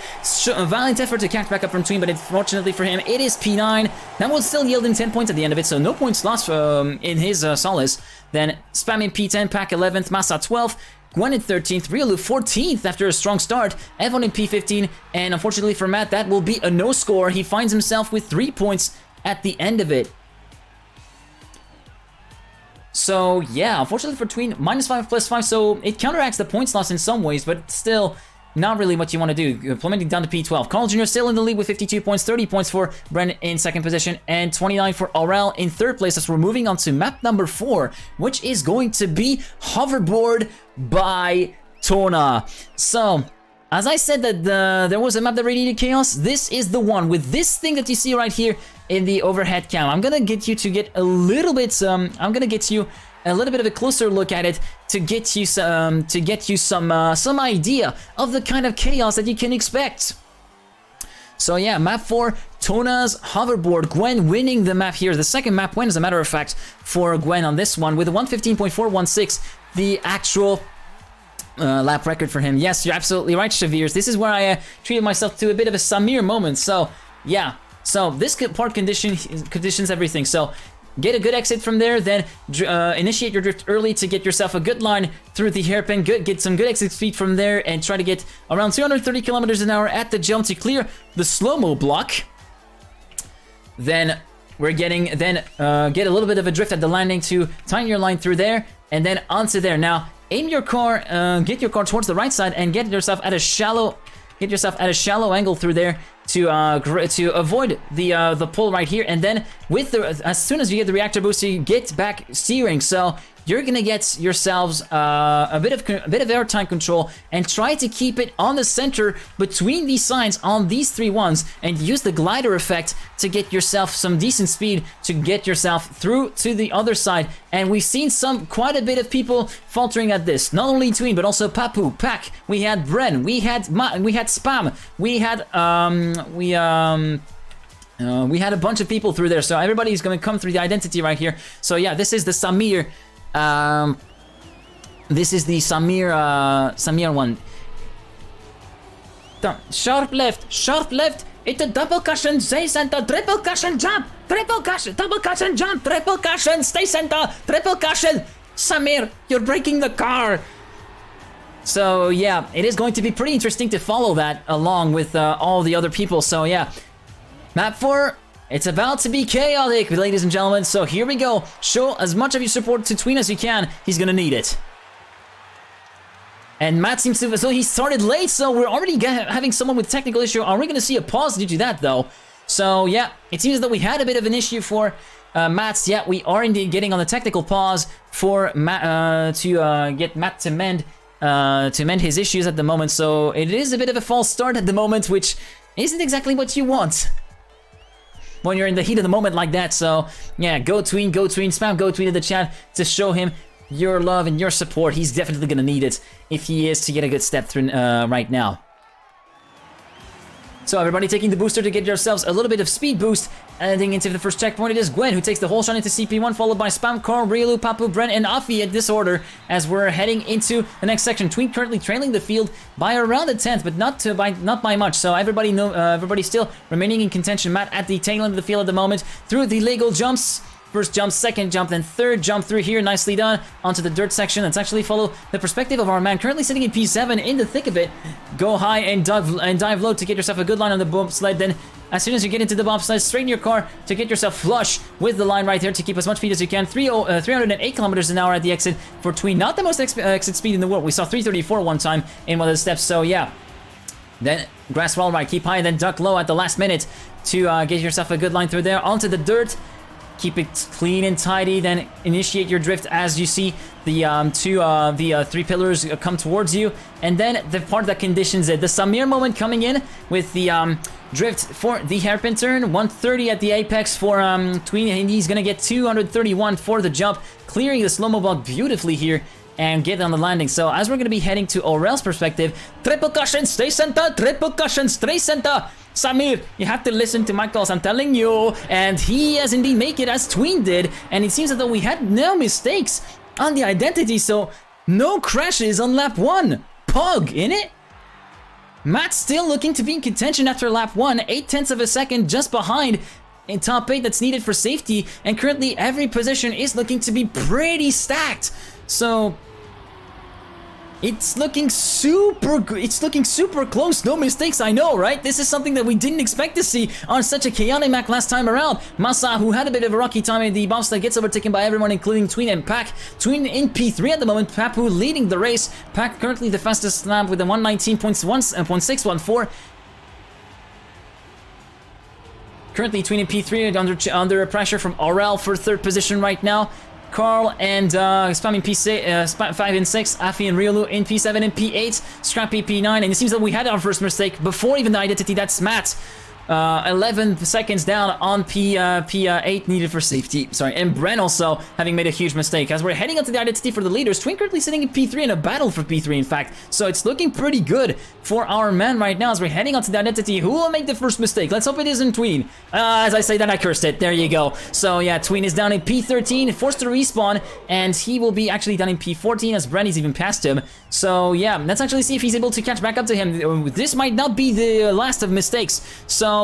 A valiant effort to catch back up from Tween, but unfortunately for him, it is P9. That will still yield him 10 points at the end of it, so no points lost in his solace. Then Spam in P10, Pack 11th, Massa 12th, Gwen in 13th, Riolu 14th after a strong start, Evon in P15, and unfortunately for Matt, that will be a no score. He finds himself with 3 points at the end of it. So yeah, unfortunately for Tween, -5 +5, so it counteracts the points loss in some ways, but still not really what you want to do. Plummeting down to P12. Carl Jr. still in the lead with 52 points, 30 points for Bren in 2nd position, and 29 for Aurel in 3rd place as we're moving on to map number 4, which is going to be Hoverboard by Tona. So, as I said that there was a map that radiated chaos, this is the one with this thing that you see right here in the overhead cam. I'm gonna get you to get a little bit, I'm gonna get you a little bit of a closer look at it to get you some idea of the kind of chaos that you can expect. So yeah, map 4, Tona's Hoverboard. Gwen winning the map here. The second map win, as a matter of fact, for Gwen on this one with a 115.416, the actual lap record for him. Yes, you're absolutely right, Shavirs. This is where I treated myself to a bit of a Samir moment. So yeah, so this part conditions everything. So get a good exit from there, then initiate your drift early to get yourself a good line through the hairpin. Get some good exit speed from there, and try to get around 230 kilometers an hour at the jump to clear the slow-mo block. Then we're getting get a little bit of a drift at the landing to tighten your line through there, and then onto there. Now aim your car, get your car towards the right side, and get yourself at a shallow angle through there to avoid the pull right here. And then with as soon as you get the reactor boost, you get back steering. So you're gonna get yourselves a bit of airtime control, and try to keep it on the center between these signs on these 3 ones, and use the glider effect to get yourself some decent speed to get yourself through to the other side. And we've seen quite a bit of people faltering at this. Not only Tween, but also Papou, Pack. We had Bren, we had Spam, we had we had a bunch of people through there. So everybody's gonna come through the identity right here. So yeah, this is the Samir. This is the Samir one. Sharp left. It's a double caution, stay center, triple caution, jump, triple caution, double caution, jump, triple caution, stay center, triple caution. Samir, you're breaking the car. So yeah, it is going to be pretty interesting to follow that along with all the other people. So yeah, map 4. It's about to be chaotic, ladies and gentlemen, so here we go. Show as much of your support to Tween as you can. He's gonna need it. And Matt seems to... So he started late, so we're already having someone with technical issue. Are we gonna see a pause due to that, though? So, yeah, it seems that we had a bit of an issue for Matt's. Yeah, we are indeed getting on the technical pause for Matt, to get Matt to mend his issues at the moment. So it is a bit of a false start at the moment, which isn't exactly what you want when you're in the heat of the moment like that. So yeah, go Tween, spam go Tween in the chat to show him your love and your support. He's definitely gonna need it if he is to get a good step through right now. So everybody taking the booster to get yourselves a little bit of speed boost. Heading into the first checkpoint, it is Gwen who takes the whole shot into CP1, followed by Spam, Carl, Riolu, Papu, Bren, and Afi at this order as we're heading into the next section. Tween currently trailing the field by around a 10th, but not by much. So everybody still remaining in contention. Matt at the tail end of the field at the moment through the legal jumps. First jump, second jump, then third jump through here. Nicely done. Onto the dirt section. Let's actually follow the perspective of our man currently sitting in P7 in the thick of it. Go high and dive low to get yourself a good line on the bobsled. Then as soon as you get into the bobsled, straighten your car to get yourself flush with the line right there to keep as much speed as you can. 308 kilometers an hour at the exit for Tween. Not the most exit speed in the world. We saw 334 one time in one of the steps. So yeah. Then grass wall right. Keep high and then duck low at the last minute to get yourself a good line through there. Onto the dirt. Keep it clean and tidy, then initiate your drift as you see the three pillars come towards you. And then the part that conditions it, the Samir moment coming in with the drift for the hairpin turn, 130 at the apex for Tween, and he's gonna get 231 for the jump, clearing the slow-mo block beautifully here and get on the landing. So as we're gonna be heading to Aurel's perspective, triple caution, stay center, triple caution, stay center. Samir, you have to listen to my calls, I'm telling you. And he has indeed made it as Tween did. And it seems as though we had no mistakes on the identity, so no crashes on lap 1. Pug, innit? Matt's still looking to be in contention after lap 1, 0.8 of a second just behind in top 8 that's needed for safety. And currently every position is looking to be pretty stacked. So it's looking super close, no mistakes, I know, right? This is something that we didn't expect to see on such a chaotic map last time around. Masa, who had a bit of a rocky time in the bobsled, gets overtaken by everyone, including Tween and Pack. Tween in P3 at the moment, Papu leading the race. Pack currently the fastest lap with a 119.614. Currently Tween in P3 under pressure from Aurel for third position right now. Carl and Spam in P5 and 6, Afi and Riolu in P7 and P8, Scrappy P9, and it seems that we had our first mistake before even the identity. That's Matt. 11 seconds down on P8 needed for safety. Sorry, and Bren also having made a huge mistake. As we're heading onto the identity for the leaders, Tween currently sitting in P3 in a battle for P3, in fact. So it's looking pretty good for our man right now as we're heading onto the identity. Who will make the first mistake? Let's hope it isn't Tween. As I say that, I cursed it. There you go. So yeah, Tween is down in P13, forced to respawn, and he will be actually down in P14 as Bren is even past him. So yeah, let's actually see if he's able to catch back up to him. This might not be the last of mistakes. So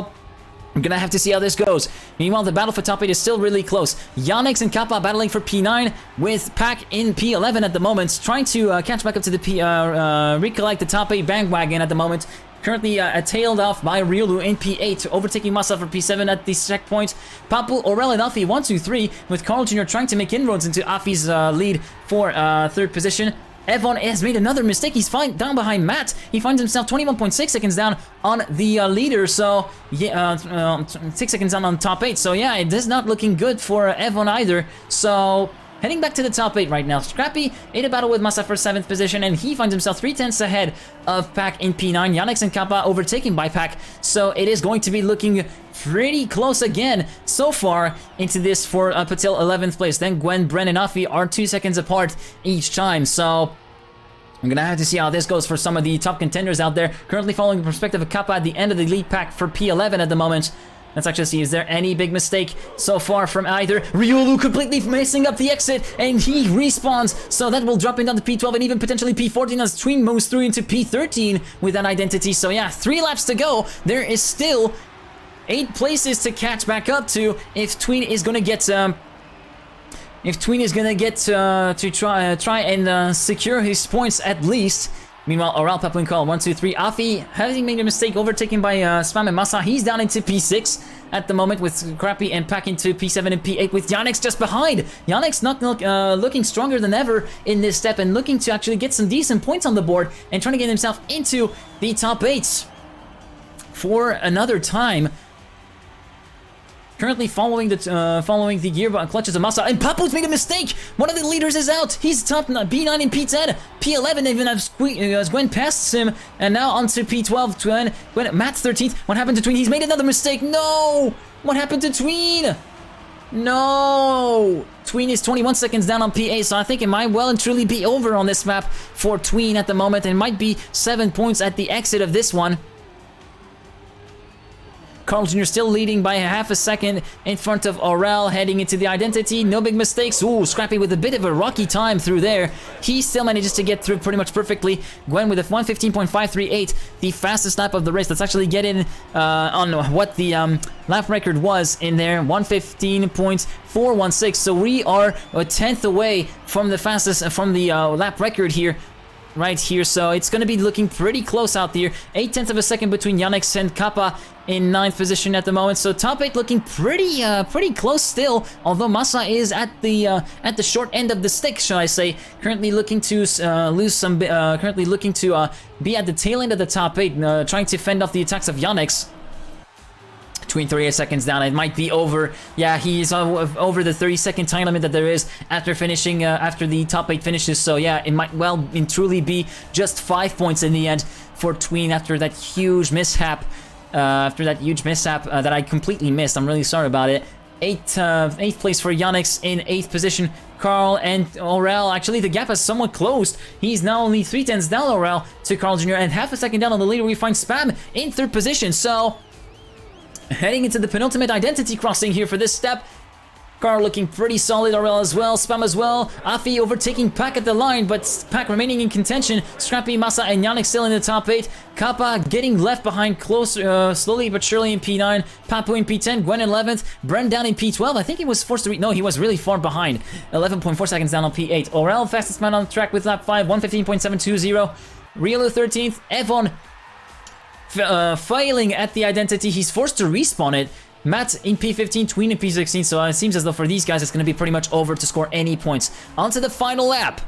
I'm gonna have to see how this goes. Meanwhile, the battle for top 8 is still really close. Yanix and Kappa battling for P9 with Pack in P11 at the moment, trying to catch back up to the recollect the top 8 bandwagon at the moment. Currently tailed off by Riolu in P8, overtaking Masa for P7 at the checkpoint. Papu, Aurel, and Afi 1, 2, 3, with Carl Jr. trying to make inroads into Afi's lead for third position. Evon has made another mistake. He's down behind Matt. He finds himself 21.6 seconds down on the leader. So, yeah, 6 seconds down on top 8. So, yeah, it is not looking good for Evon either. So, heading back to the top 8 right now. Scrappy in a battle with Masa for 7th position, and he finds himself 3/10 ahead of Pack in P9. Yanix and Kappa overtaken by Pack. So, it is going to be looking pretty close again so far into this for Patil 11th place. Then Gwen, Bren, and Afi are 2 seconds apart each time. So I'm gonna have to see how this goes for some of the top contenders out there. Currently following the perspective of Kappa at the end of the lead pack for P11 at the moment. Let's actually see, is there any big mistake so far from either? Riolu completely messing up the exit, and he respawns, so that will drop him down to P12 and even potentially P14 as Tween moves through into P13 with that identity. So yeah, 3 laps to go. There is still 8 places to catch back up to if Tween is gonna get to try and secure his points at least. Meanwhile, Oral, Papu, and Carl, 1, 2, 3. Afi, having made a mistake, overtaken by Spam and Masa. He's down into P6 at the moment with Scrappy and Pack into P7 and P8 with Yannick's just behind. Yannick's not looking stronger than ever in this step and looking to actually get some decent points on the board and trying to get himself into the top 8 for another time. Currently following the gear clutches of Masa, and Papu's made a mistake. One of the leaders is out. He's top B9 and P10, P11 even has Gwen past him, and now onto P12. Gwen, Matt's 13th. What happened to Tween? He's made another mistake. No, what happened to Tween? No, Tween is 21 seconds down on P8, so I think it might well and truly be over on this map for Tween at the moment. It might be 7 points at the exit of this one. Carl Jr. still leading by half a second in front of Aurel, heading into the identity. No big mistakes. Ooh, Scrappy with a bit of a rocky time through there. He still manages to get through pretty much perfectly. Gwen with a 1:15.538, the fastest lap of the race. Let's actually get in on what the lap record was in there. 1:15.416. So we are a tenth away from the fastest, from the lap record here. Right here, so it's going to be looking pretty close out there. 0.8 of a second between Yannick and Kappa in 9th position at the moment. So top 8 looking pretty close still. Although Masa is at the short end of the stick, shall I say? Currently looking to lose some. Currently looking to be at the tail end of the top 8, trying to fend off the attacks of Yannick. Between 38 seconds down, it might be over. Yeah, he's over the 30-second time limit that there is after finishing, after the top 8 finishes. So yeah, it might well and truly be just 5 points in the end for Tween after that huge mishap. That I completely missed. I'm really sorry about it. 8th place for Yannick in 8th position. Carl and Aurel, actually the gap has somewhat closed. He's now only 3/10 down, Aurel, to Carl Jr. and half a second down on the leader. We find Spam in 3rd position. So heading into the penultimate identity crossing here for this step. Carl looking pretty solid, Aurel as well, Spam as well. Afi overtaking Pack at the line, but Pack remaining in contention. Scrappy, Masa, and Yannick still in the top 8. Kappa getting left behind closer, slowly but surely in P9. Papu in P10, Gwen in 11th. Bren down in P12. I think he was forced to no, he was really far behind. 11.4 seconds down on P8. Aurel, fastest man on track with lap 5, 1:15.720. Riolu 13th. Evon failing at the identity. He's forced to respawn it. Matt in P15, Tween in P16, so it seems as though for these guys it's going to be pretty much over to score any points. On to the final lap.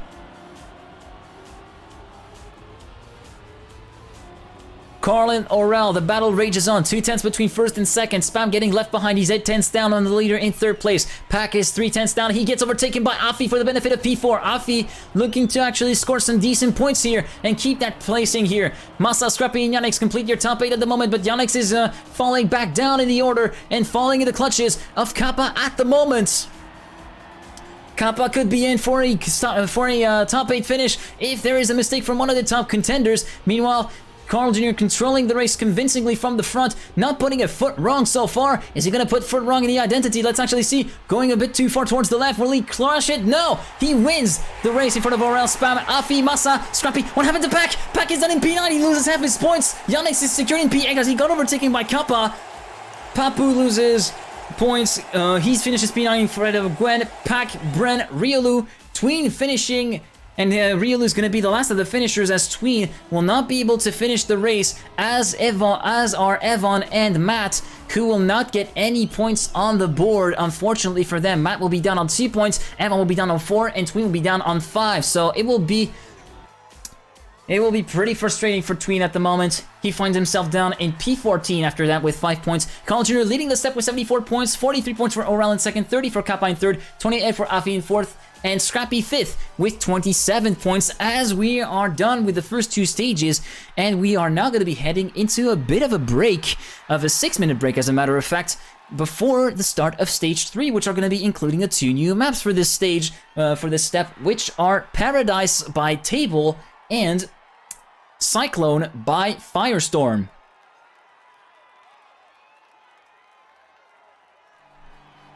Carl and Aurel, the battle rages on. 2/10 between 1st and 2nd. Spam getting left behind. He's 8/10 down on the leader in 3rd place. Pack is 3/10 down. He gets overtaken by Afi for the benefit of P4. Afi looking to actually score some decent points here and keep that placing here. Masa, Scrappy, and Yannick complete your top 8 at the moment, but Yannick is falling back down in the order and falling in the clutches of Kappa at the moment. Kappa could be in for a top 8 finish if there is a mistake from one of the top contenders. Meanwhile, Carl Jr. controlling the race convincingly from the front, not putting a foot wrong so far. Is he going to put foot wrong in the identity? Let's actually see. Going a bit too far towards the left. Will he crush it? No! He wins the race in front of Aurel, Spam, Afi, Masa, Scrappy. What happened to Pack? Pack is done in P9. He loses half his points. Yannick is secured in P8 as he got overtaken by Kappa. Papu loses points. He finishes P9 in front of Gwen, Pack, Bren, Riolu, Tween finishing. And Riolu is going to be the last of the finishers as Tween will not be able to finish the race as are Evon and Matt, who will not get any points on the board, unfortunately for them. Matt will be down on 2 points, Evon will be down on 4, and Tween will be down on 5. So it will be pretty frustrating for Tween at the moment. He finds himself down in P14 after that with 5 points. Carl Jr. leading the step with 74 points, 43 points for Aurel in 2nd, 30 for Kappa in 3rd, 28 for Afi in 4th, and Scrappy 5th with 27 points as we are done with the first 2 stages, and we are now going to be heading into a bit of a break, of a 6-minute break as a matter of fact, before the start of stage 3, which are going to be including the 2 new maps for this stage, for this step, which are Paradise by Table and Cyclone by Firestorm.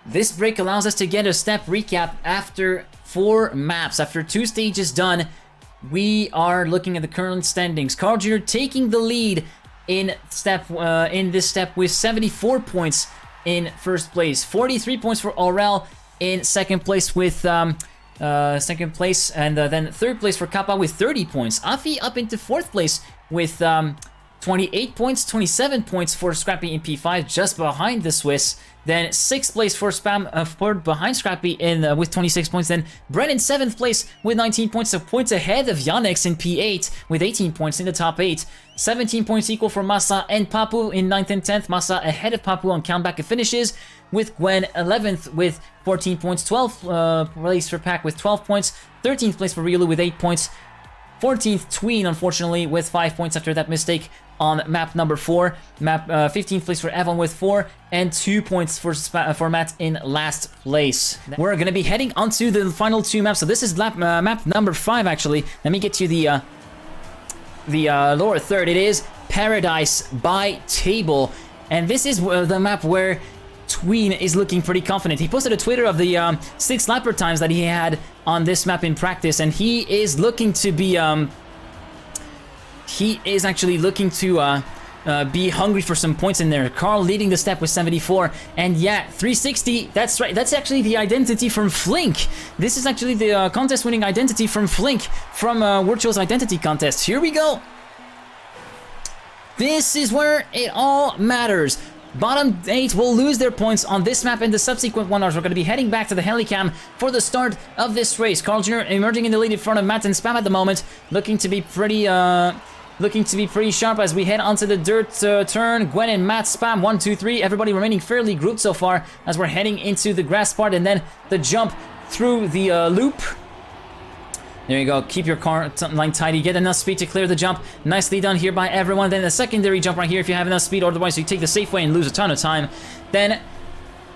This break allows us to get a step recap after 4 maps. After 2 stages done, we are looking at the current standings. Carl Jr. taking the lead in this step with 74 points in 1st place. 43 points for Aurel in 2nd place with second place, and then third place for Kappa with 30 points. Afi up into fourth place with 28 points, 27 points for Scrappy in P5, just behind the Swiss. Then 6th place for Spam, behind Scrappy in with 26 points. Then Brent in 7th place with 19 points, so points ahead of Yannick's in P8 with 18 points in the top 8. 17 points equal for Massa and Papu in 9th and 10th. Massa ahead of Papu on countback of finishes, with Gwen 11th with 14 points. 12th place for Pac with 12 points. 13th place for Riolu with 8 points. 14th Tween, unfortunately, with 5 points after that mistake on map number 4. 15th place for Evan with 4, and 2 points for Matt in last place. We're going to be heading onto the final 2 maps. So this is map number 5, actually. Let me get you the lower third. It is Paradise by Table. And this is the map where Tween is looking pretty confident. He posted a Twitter of the 6 lapper times that he had on this map in practice, and he is looking to be actually looking to be hungry for some points in there. Carl leading the step with 74, and yeah, 360, that's right, that's actually the identity from Flink. This is actually the contest winning identity from Flink from Virtual's identity contest. Here we go. This is where it all matters. Bottom 8 will lose their points on this map and the subsequent 1 hours. We're going to be heading back to the Helicam for the start of this race. Carl Jr. emerging in the lead in front of Matt and Spam at the moment, looking to be pretty sharp as we head onto the dirt turn. Gwen and Matt, Spam, 1, 2, 3. Everybody remaining fairly grouped so far as we're heading into the grass part and then the jump through the loop. There you go, keep your car line tidy, get enough speed to clear the jump. Nicely done here by everyone. Then the secondary jump right here if you have enough speed, otherwise you take the safe way and lose a ton of time. Then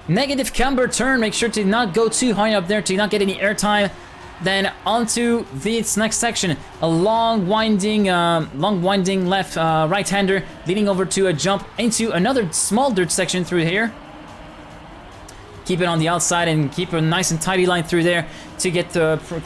negative camber turn, make sure to not go too high up there to not get any air time. Then onto this next section, a long winding left right-hander leading over to a jump into another small dirt section through here. Keep it on the outside and keep a nice and tidy line through there to get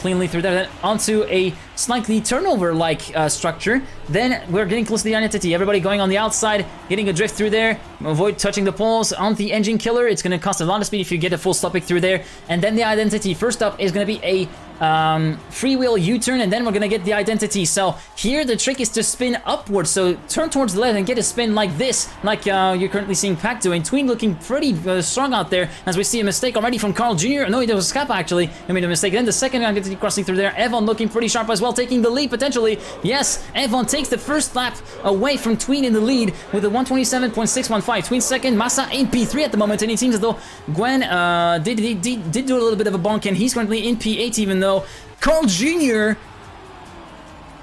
cleanly through there. Then onto a slightly turnover-like structure. Then we're getting close to the identity. Everybody going on the outside, getting a drift through there. Avoid touching the poles on the engine killer. It's going to cost a lot of speed if you get a full stopping through there. And then the identity. First up is going to be a freewheel U-turn, and then we're going to get the identity. So here the trick is to spin upwards. So turn towards the left and get a spin like this, like you're currently seeing Pac doing. Tween looking pretty strong out there as we see a mistake already from Carl Jr. No, it was Kappa actually. He made a mistake. Then the second identity crossing through there. Evan looking pretty sharp as well, taking the lead potentially. Yes, Evan takes the first lap away from Tween in the lead with a 127.615. Tween second, Massa in P3 at the moment, and it seems as though Gwen did do a little bit of a bonk, and he's currently in P8, even though Carl Jr.,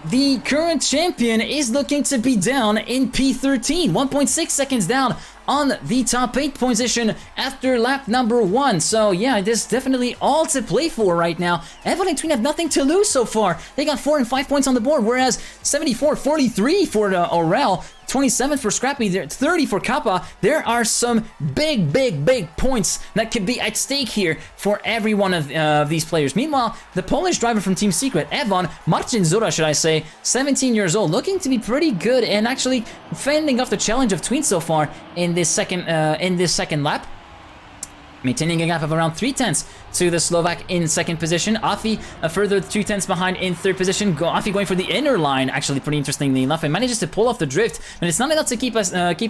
the current champion, is looking to be down in P13, 1.6 seconds down on the top 8 position after lap number 1. So yeah, there's definitely all to play for right now. Evan and Tween have nothing to lose so far. They got 4 and 5 points on the board, whereas 74-43 for Aurel, 27 for Scrappy, 30 for Kappa. There are some big points that could be at stake here for every one of these players. Meanwhile, the Polish driver from Team Secret, Evan, Marcin Zura, should I say, 17 years old, looking to be pretty good and actually fending off the challenge of Tween so far in this second lap, maintaining a gap of around 3/10 to the Slovak in second position. Afi a further 2/10 behind in third position. Afi going for the inner line, actually pretty interestingly enough, and manages to pull off the drift, but it's not enough to keep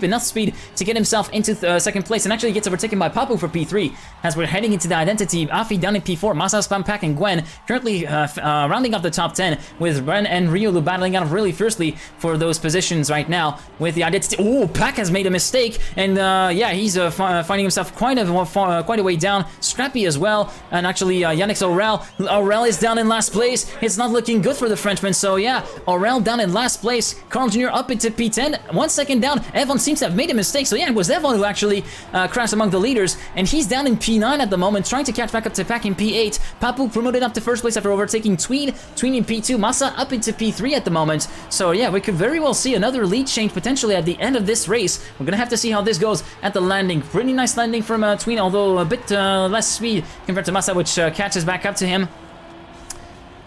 enough speed to get himself into second place, and actually gets overtaken by Papu for P3 as we're heading into the identity. Afi down in P4, Masa, Spam, Pac, and Gwen currently rounding up the top 10 with Ren and Riolu battling out really fiercely for those positions right now with the identity. Oh, Pac has made a mistake, and yeah, he's finding himself quite a way down. Scrappy as well. And actually, Yannick's Aurel is down in last place. It's not looking good for the Frenchman. So yeah, Aurel down in last place. Carl Jr. up into P10. 1 second down. Evan seems to have made a mistake. So yeah, it was Evan who actually crashed among the leaders. And he's down in P9 at the moment, trying to catch back up to Pac in P8. Papu promoted up to first place after overtaking Tween. Tween in P2. Massa up into P3 at the moment. So yeah, we could very well see another lead change potentially at the end of this race. We're gonna have to see how this goes at the landing. Pretty nice landing from Tween, although a bit less speed compared to Massa, which catches back up to him.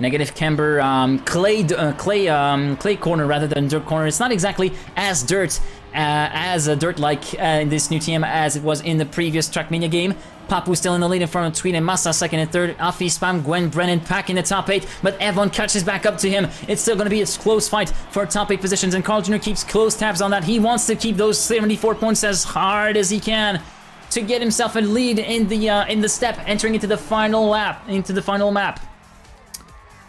Negative camber, clay corner rather than dirt corner. It's not exactly as dirt-like in this new TM as it was in the previous TrackMania game. Papu still in the lead in front of Tweed and Massa, second and third. Afi, Spam, Gwen, Brennan, Pack in the top 8, but Evon catches back up to him. It's still going to be a close fight for top 8 positions, and Carl Jr. keeps close tabs on that. He wants to keep those 74 points as hard as he can to get himself a lead in the step, entering into the final lap, into the final map.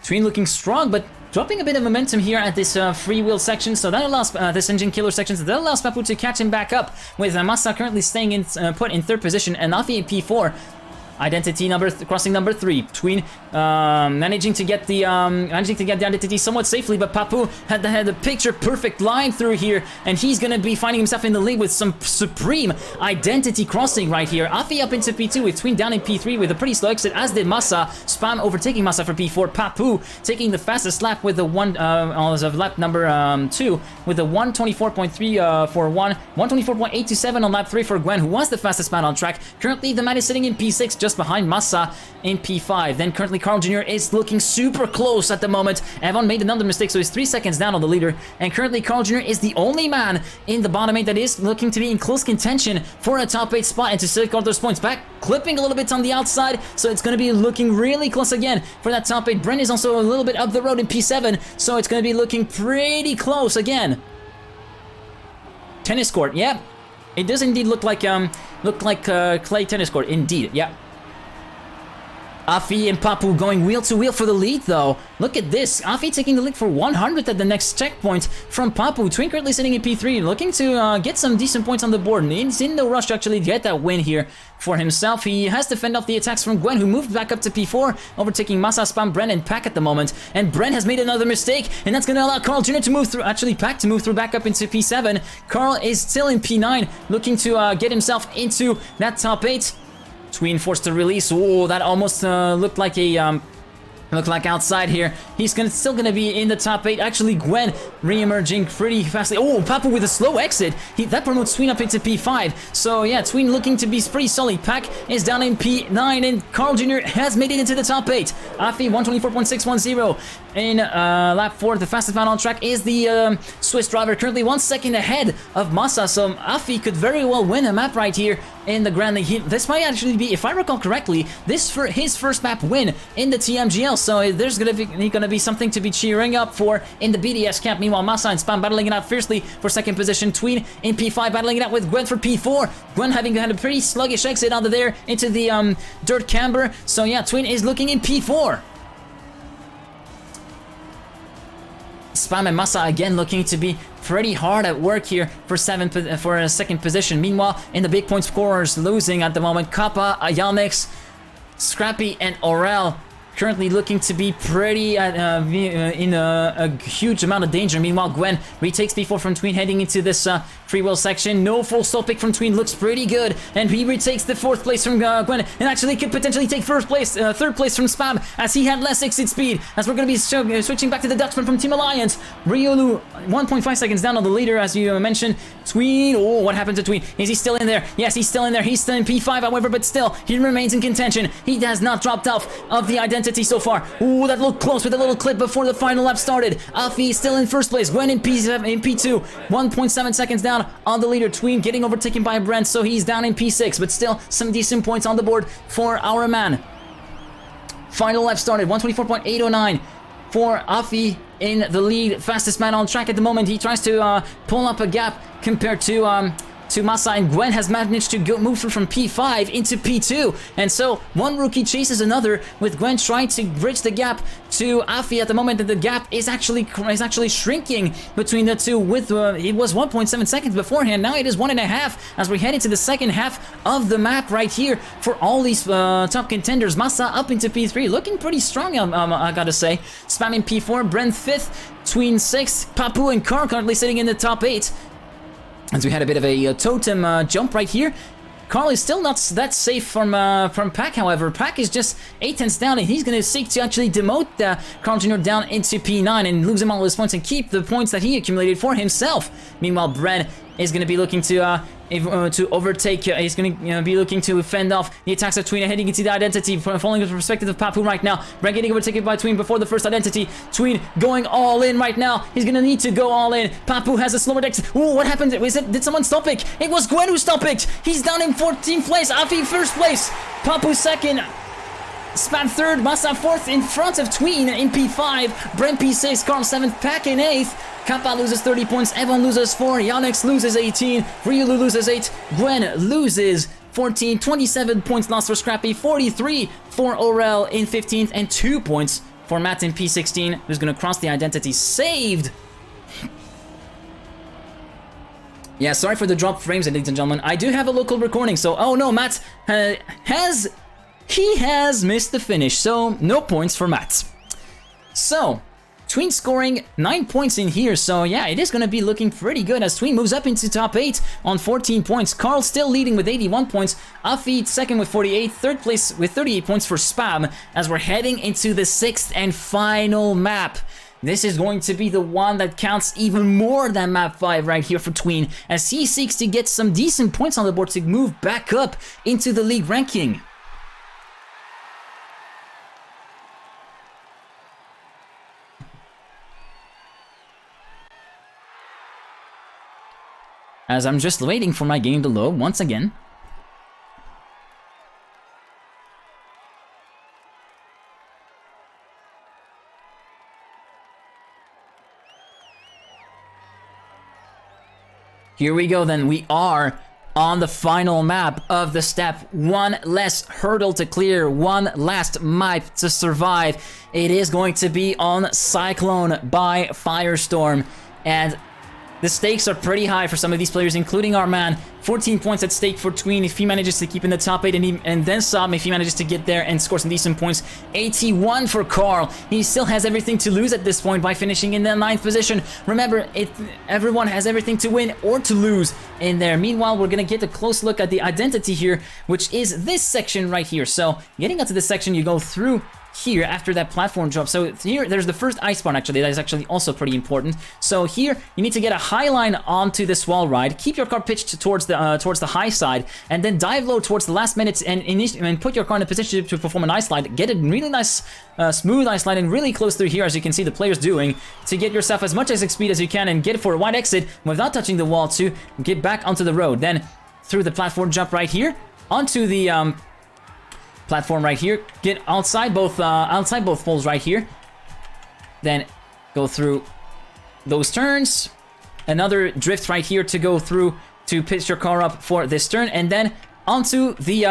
Tween looking strong, but dropping a bit of momentum here at this freewheel section, so that allows this engine killer section, so that allows Papu to catch him back up, with Massa currently staying in put in 3rd position, and Afi in P4. Identity crossing number 3. Tween managing to get the identity somewhat safely, but Papu had the picture perfect line through here, and he's gonna be finding himself in the lead with some supreme identity crossing right here. Afi up into P2 with Tween down in P3 with a pretty slow exit, as did Massa. Spam overtaking Massa for P4. Papu taking the fastest lap with the lap number 2 with a 1:24.341, 1:24.827 on lap 3 for Gwen, who was the fastest man on track. Currently, the man is sitting in P6. Just behind Massa in P5. Then currently Carl Jr. is looking super close at the moment. Evon made another mistake, so he's 3 seconds down on the leader. And currently Carl Jr. is the only man in the bottom 8 that is looking to be in close contention for a top 8 spot and to safeguard those points. Back clipping a little bit on the outside, so it's going to be looking really close again for that top 8. Bren is also a little bit up the road in P7, so it's going to be looking pretty close again. Tennis court, yeah. It does indeed look like clay tennis court, indeed, yeah. Afi and Papu going wheel to wheel for the lead, though. Look at this. Afi taking the lead for 100th at the next checkpoint from Papu. Tween currently sitting in P3, looking to get some decent points on the board. And he's in no rush to actually get that win here for himself. He has to fend off the attacks from Gwen, who moved back up to P4, overtaking Massa, Spam, Bren, and Pack at the moment. And Bren has made another mistake, and that's going to allow Carl Jr. to move through, actually Pack to move through back up into P7. Carl is still in P9, looking to get himself into that top 8. Tween forced to release. Oh, that almost looked like a outside here. He's still gonna be in the top 8. Actually, Gwen re-emerging pretty fastly. Oh, Papu with a slow exit. That promotes Tween up into P5. So yeah, Tween looking to be pretty solid. Pack is down in P9, and Carl Jr. has made it into the top 8. Afi 1:24.610 in lap 4. The fastest man on track is the Swiss driver, currently 1 second ahead of Massa. So Afi could very well win a map right here in the Grand League. This might actually be, if I recall correctly, this for his first map win in the TMGL. So there's gonna be something to be cheering up for in the BDS camp. Meanwhile, Massa and Spam battling it out fiercely for second position. Tween in P5 battling it out with Gwen for P4. Gwen having had a pretty sluggish exit out of there into the dirt camber. So yeah, Tween is looking in P4. Spam and Massa again looking to be pretty hard at work here for a second position. Meanwhile, in the big point scorers losing at the moment, Kappa, Ayamix, Scrappy, and Aurel currently looking to be pretty in a huge amount of danger. Meanwhile, Gwen retakes P4 from Tween, heading into this free wheel section. No full stop pick from Tween, looks pretty good, and he retakes the 4th place from Gwen, and actually could potentially take 3rd place from Spam, as he had less exit speed. As we're going to be switching back to the Dutchman from Team Alliance. Riolu 1.5 seconds down on the leader, as you mentioned. Tween, oh, what happened to Tween? Is he still in there? Yes, he's still in there. He's still in P5, however, but still, he remains in contention. He has not dropped off of the identity so far. Ooh, that looked close with a little clip before the final lap started. Afi still in 1st place. Gwen in P2, 1.7 seconds down on the leader. Tween getting overtaken by Brent, so he's down in P6, but still some decent points on the board for our man. Final lap started, 1:24.809 for Afi in the lead. Fastest man on track at the moment. He tries to pull up a gap compared to Massa, and Gwen has managed to move through from P5 into P2, and so one rookie chases another, with Gwen trying to bridge the gap to Afi at the moment, that the gap is actually shrinking between the two. With it was 1.7 seconds beforehand, now it is 1.5 as we head into the second half of the map right here for all these top contenders. Massa up into P3, looking pretty strong, I gotta say. Spamming P4, Brent 5th, Tween 6th, Papu and Carl currently sitting in the top 8. As we had a bit of a totem jump right here. Carl is still not that safe from Pack, however. Pack is just 8/10 down, and he's going to seek to actually demote Carl Jr. down into P9 and lose him all his points and keep the points that he accumulated for himself. Meanwhile, Bren is going to be looking to overtake. He's going to be looking to fend off the attacks of Tween, heading into the identity, following the perspective of Papu right now. Brent getting overtaken by Tween before the first identity. Tween going all in right now. He's going to need to go all in. Papu has a slower dex. Ooh, what happened? Did someone stop it? It was Gwen who stopped it. He's down in 14th place. Afi first place. Papu second. Spam third, Massa fourth in front of Tween in P5, Brent P6, Carl 7th, Pack in 8th, Kappa loses 30 points, Evan loses 4, Yannick loses 18, Ryulu loses 8, Gwen loses 14, 27 points lost for Scrappy, 43 for Aurel in 15th, and 2 points for Matt in P16, who's going to cross the identity. Saved! Yeah, sorry for the drop frames, ladies and gentlemen. I do have a local recording, so... Oh no, Matt He has missed the finish, so no points for Matt. So, Tween scoring 9 points in here, so yeah, it is going to be looking pretty good as Tween moves up into top 8 on 14 points. Carl still leading with 81 points. Afi second with 48, third place with 38 points for Spam as we're heading into the 6th and final map. This is going to be the one that counts even more than map 5 right here for Tween as he seeks to get some decent points on the board to move back up into the league ranking. As I'm just waiting for my game to load once again. Here we go then, we are on the final map of the step. One less hurdle to clear, one last map to survive. It is going to be on Cyclone by Firestorm, and the stakes are pretty high for some of these players, including our man. 14 points at stake for Tween if he manages to keep in the top 8, and then some if he manages to get there and score some decent points. 81 for Carl. He still has everything to lose at this point by finishing in the 9th position. Remember, everyone has everything to win or to lose in there. Meanwhile, we're going to get a close look at the identity here, which is this section right here. So, getting into this section, you go through here after that platform drop. So here there's the first ice spawn, actually that is actually also pretty important. So here you need to get a high line onto this wall ride, keep your car pitched towards the high side, and then dive low towards the last minute and put your car in a position to perform an ice slide. Get a really nice smooth ice slide and really close through here, as you can see the players doing, to get yourself as much exit speed as you can and get it for a wide exit without touching the wall to get back onto the road. Then through the platform jump right here onto the platform right here, get outside both poles right here, then go through those turns, another drift right here to go through to pitch your car up for this turn, and then onto the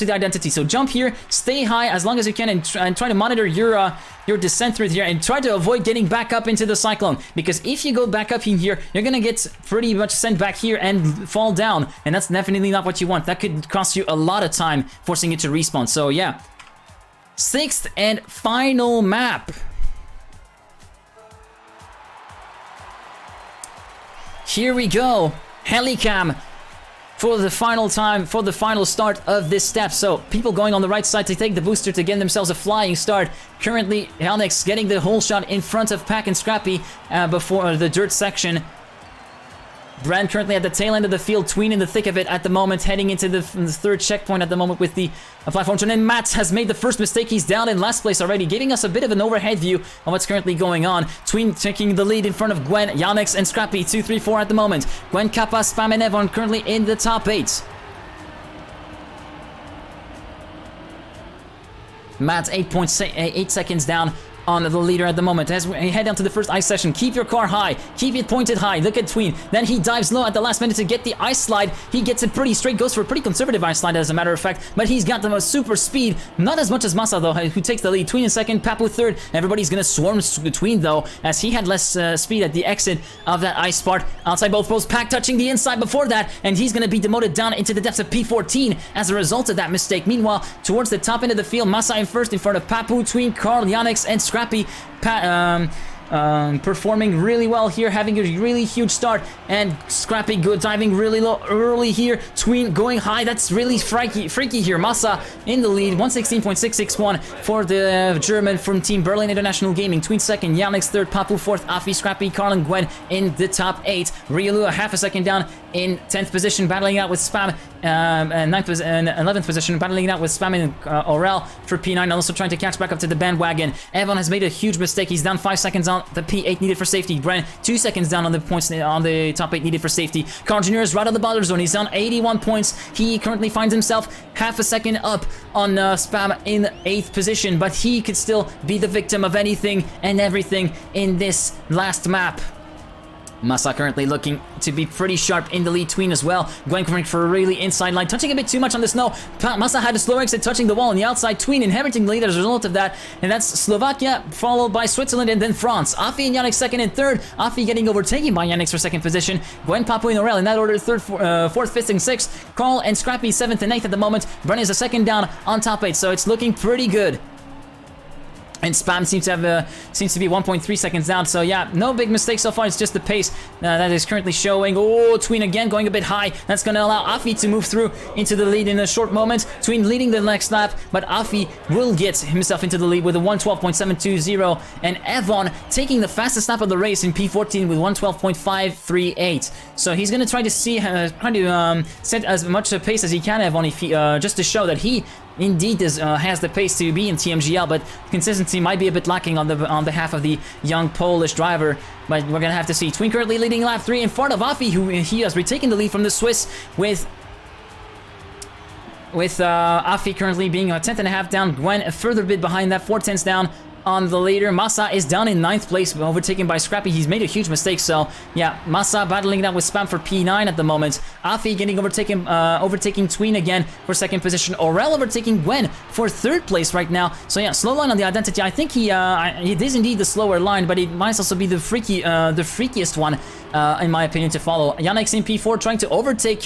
identity. So jump here, stay high as long as you can, and try to monitor your descent through here, and try to avoid getting back up into the cyclone, because if you go back up in here, you're gonna get pretty much sent back here and fall down, and that's definitely not what you want. That could cost you a lot of time, forcing you to respawn. So yeah, 6th and final map. Here we go, Helicam for the final time, for the final start of this step. So people going on the right side to take the booster to get themselves a flying start. Currently, Helnix getting the whole shot in front of Pack and Scrappy before the dirt section. Brand currently at the tail end of the field, Tween in the thick of it at the moment, heading into the third checkpoint at the moment with the platform turn. And Matt has made the first mistake. He's down in last place already, giving us a bit of an overhead view of what's currently going on. Tween taking the lead in front of Gwen, Yannick, and Scrappy, 2, 3, 4 at the moment. Gwen, Kappa, Spam, and Evon currently in the top 8. Matt 8 seconds down on the leader at the moment. As we head down to the first ice session, keep your car high, keep it pointed high. Look at Tween, then he dives low at the last minute to get the ice slide. He gets it pretty straight, goes for a pretty conservative ice slide as a matter of fact, but he's got the most super speed, not as much as Masa though, who takes the lead. Tween in second, Papu third. Everybody's gonna swarm Tween though, as he had less speed at the exit of that ice part. Outside both poles, Pack touching the inside before that, and he's gonna be demoted down into the depths of P14 as a result of that mistake. Meanwhile, towards the top end of the field, Masa in first in front of Papu, Tween, Carl, Yannick, and Scrappy. performing really well here, having a really huge start, and Scrappy diving really low early here. Tween going high. That's really freaky here. Massa in the lead, 116.661 for the German from Team Berlin International Gaming. Tween second, Yannick's third, Papu fourth, Afi, Scrappy, Carl, and Gwen in the top 8. Riolu a half a second down in 10th position, battling out with Spam, and 11th position, battling out with Spam and Aurel for P9, also trying to catch back up to the bandwagon. Evan has made a huge mistake. He's down 5 seconds on the P8 needed for safety. Bren 2 seconds down on the points on the top 8 needed for safety. Carl Jr. is right on the bottom zone. He's down 81 points. He currently finds himself half a second up on Spam in 8th position, but he could still be the victim of anything and everything in this last map. Massa currently looking to be pretty sharp in the lead. Tween as well. Gwen coming for a really inside line, touching a bit too much on the snow. Massa had a slow exit, touching the wall on the outside. Tween inheriting the lead as a result of that, and that's Slovakia, followed by Switzerland, and then France. Afi and Yannick second and third. Afi getting overtaken by Yannick for second position. Gwen, Papu, and Aurel in that order, third, fourth, fifth, and sixth. Carl and Scrappy 7th and 8th at the moment. Bren is a second down on top 8, so it's looking pretty good. And Spam seems to be 1.3 seconds down. So yeah, no big mistakes so far. It's just the pace that is currently showing. Oh, Tween again going a bit high. That's going to allow Afi to move through into the lead in a short moment. Tween leading the next lap, but Afi will get himself into the lead with a 112.720. And Evon taking the fastest lap of the race in P14 with 112.538. So he's going to try to see, set as much pace as he can, Evon, if he, just to show that he indeed has the pace to be in TMGL, but consistency might be a bit lacking on behalf of the young Polish driver. But we're gonna have to see. Tween currently leading lap 3 in front of Afi, who he has retaken the lead from the Swiss with Afi currently being a 10th and a half down. Gwen a further bit behind that, 4/10 down on the leader. Massa is down in 9th place, overtaken by Scrappy. He's made a huge mistake, so yeah, Massa battling it out with Spam for P9 at the moment. Afi getting overtaking Tween again for 2nd position. Aurel overtaking Gwen for 3rd place right now. So yeah, slow line on the identity. I think it is indeed the slower line, but it might also be the freakiest one, in my opinion, to follow. Yannick's in P4 trying to overtake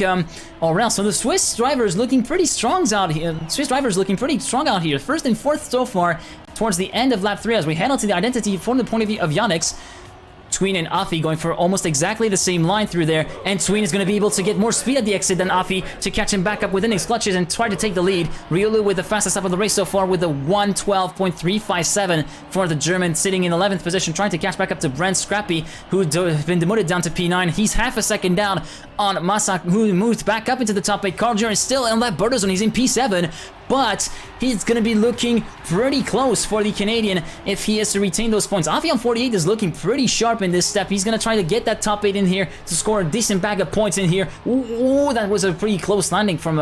Aurel. So the Swiss driver is looking pretty strong out here. 1st and 4th so far, towards the end of lap 3 as we head on to the identity from the point of view of Yannick's. Tween and Afi going for almost exactly the same line through there, and Tween is going to be able to get more speed at the exit than Afi to catch him back up within his clutches and try to take the lead. Riolu with the fastest lap of the race so far with a 112.357 for the German, sitting in 11th position, trying to catch back up to Brent. Scrappy, who has been demoted down to P9. He's half a second down on Massa, who moved back up into the top 8. Carl Jr. is still in that border zone. He's in P7, but he's going to be looking pretty close for the Canadian if he is to retain those points. Afi on 48 is looking pretty sharp in this step. He's going to try to get that top 8 in here to score a decent bag of points in here. Ooh, that was a pretty close landing from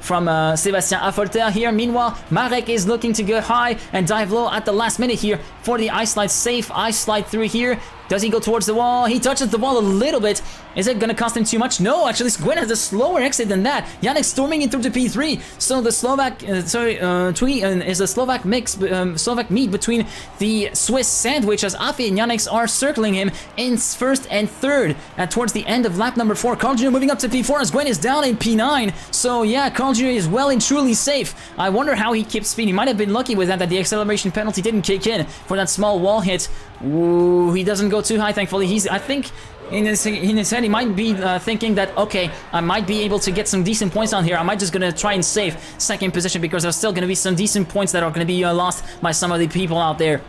Sébastien Affolter here. Meanwhile, Marek is looking to go high and dive low at the last minute here for the ice slide. Safe ice slide through here. Does he go towards the wall? He touches the wall a little bit. Is it going to cost him too much? No, actually, Gwen has a slower exit than that. Yannick storming in through to P3. So the Slovak, Tween is a Slovak mix, Slovak meet between the Swiss sandwich, as Afi and Yannick are circling him in 1st and 3rd. Towards the end of lap number 4, Carl Jr. moving up to P4 as Gwen is down in P9. So yeah, Carl Jr. is well and truly safe. I wonder how he kept speed. He might have been lucky with that the acceleration penalty didn't kick in for that small wall hit. Ooh, he doesn't go too high, thankfully. I think in his head he might be thinking that, okay, I might be able to get some decent points on here. I might just gonna try and save 2nd position, because there's still gonna be some decent points that are gonna be lost by some of the people out there.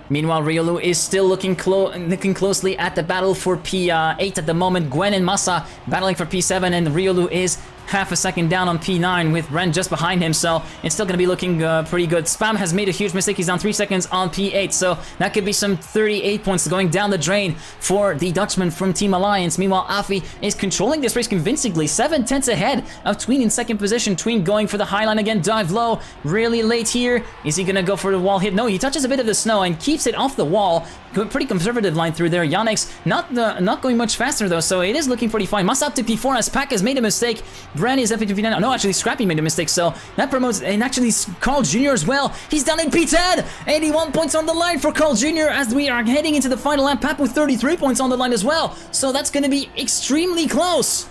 Meanwhile, Riolu is still looking closely at the battle for P8 at the moment. Gwen and Massa battling for P7, and Riolu is half a second down on P9 with Ren just behind him, so it's still going to be looking pretty good. Spam has made a huge mistake. He's down 3 seconds on P8, so that could be some 38 points going down the drain for the Dutchman from Team Alliance. Meanwhile, Afi is controlling this race convincingly, 7/10 ahead of Tween in 2nd position. Tween going for the high line again, dive low, really late here. Is he going to go for the wall hit? No, he touches a bit of the snow and keeps it off the wall. Pretty conservative line through there. Yannick's not going much faster though, so it is looking pretty fine. Massa up to P4 as Pack has made a mistake. Bren is up to P9. No, actually Scrappy made a mistake, so that promotes, and actually Carl Jr. as well. He's down in P10. 81 points on the line for Carl Jr. as we are heading into the final lap. Pap with 33 points on the line as well, so that's going to be extremely close.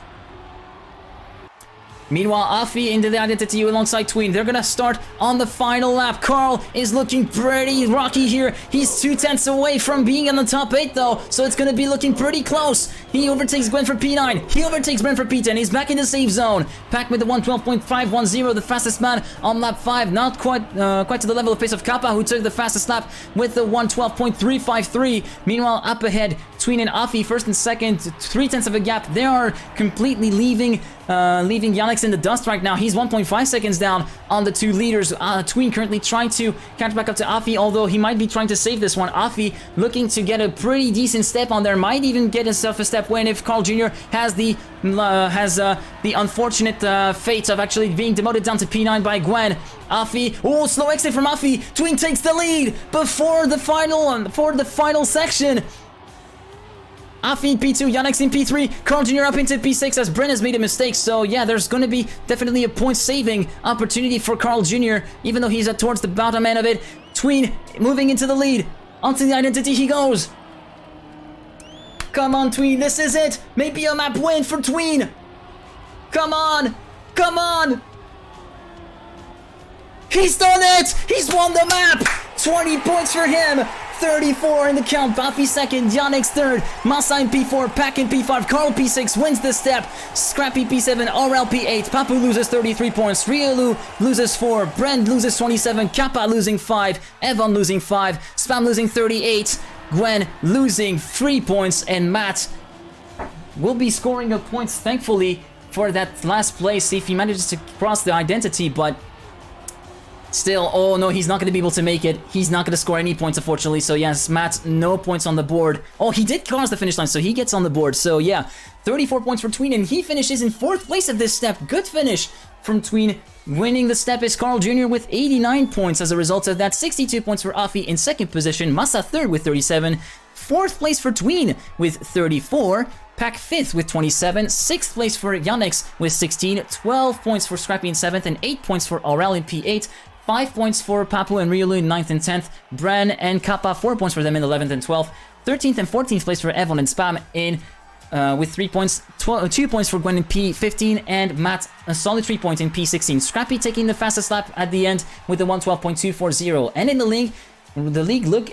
Meanwhile, Afi into the identity alongside Tween. They're gonna start on the final lap. Carl is looking pretty rocky here. He's 2/10 away from being in the top 8 though, so it's gonna be looking pretty close. He overtakes Gwen for P9. He overtakes Brent for P10. He's back in the safe zone. Pack with the 1:12.510, the fastest man on lap 5. Not quite to the level of pace of Kappa, who took the fastest lap with the 1:12.353. Meanwhile, up ahead, Tween and Afi first and second, 3/10 of a gap. They are completely leaving Yannick's in the dust right now. He's 1.5 seconds down on the 2 leaders. Tween currently trying to catch back up to Afi, although he might be trying to save this one. Afi looking to get a pretty decent step on there, might even get himself a step win if Carl Jr. has the unfortunate fate of actually being demoted down to P9 by Gwen. Afi, oh, slow exit from Afi. Tween takes the lead before the final section. Afi in P2, Yannick's in P3, Carl Jr. up into P6 as Brent has made a mistake. So yeah, there's going to be definitely a point-saving opportunity for Carl Jr., even though he's towards the bottom end of it. Tween moving into the lead. Onto the identity he goes. Come on, Tween, this is it. Maybe a map win for Tween. Come on. Come on. He's done it. He's won the map. 20 points for him. 34 in the count. Afi second, Yannick's third, Massa in P4, Pack in P5, Carl P6 wins the step, Scrappy P7, RL P8, Papu loses 33 points, Riolu loses 4, Brent loses 27, Kappa losing 5, Evan losing 5, Spam losing 38, Gwen losing 3 points, and Matt will be scoring up points, thankfully, for that last place if he manages to cross the identity, but still, oh no, he's not going to be able to make it. He's not going to score any points, unfortunately. So yes, Matt, no points on the board. Oh, he did cross the finish line, so he gets on the board. So yeah, 34 points for Tween, and he finishes in 4th place at this step. Good finish from Tween. Winning the step is Carl Jr. with 89 points as a result of that. 62 points for Afi in 2nd position. Massa 3rd with 37. 4th place for Tween with 34. Pack 5th with 27, 6th place for Yannick's with 16, 12 points for Scrappy in 7th, and 8 points for Aurel in P8, 5 points for Papu and Riolu in 9th and 10th, Bran and Kappa, 4 points for them in 11th and 12th, 13th and 14th place for Evan and Spam in with 3 points, 2 points for Gwen in P15, and Matt a solid 3 points in P16. Scrappy taking the fastest lap at the end with the 1:12.240, and in the league looks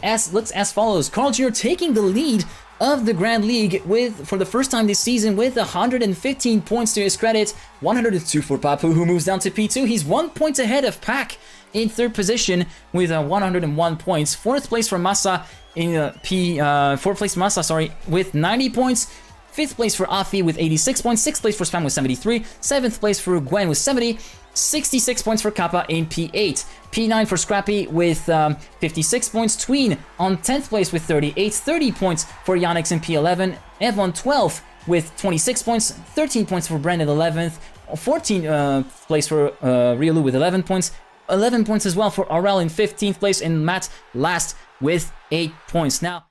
as follows. Carl Jr. taking the lead of the Grand League for the first time this season with 115 points to his credit, 102 for Papu, who moves down to P2. He's 1 point ahead of Pack in 3rd position with 101 points. 4th place for Massa in 4th place Massa, sorry, with 90 points. 5th place for Afi with 86 points. 6th place for Spam with 73. 7th place for Gwen with 70. 66 points for Kappa in P8. P9 for Scrappy with 56 points. Tween on 10th place with 38. 30 points for Yannick's in P11. Ev on 12th with 26 points. 13 points for Brandon 11th. 14th place for Riolu with 11 points. 11 points as well for Aurel in 15th place. And Matt last with 8 points. Now,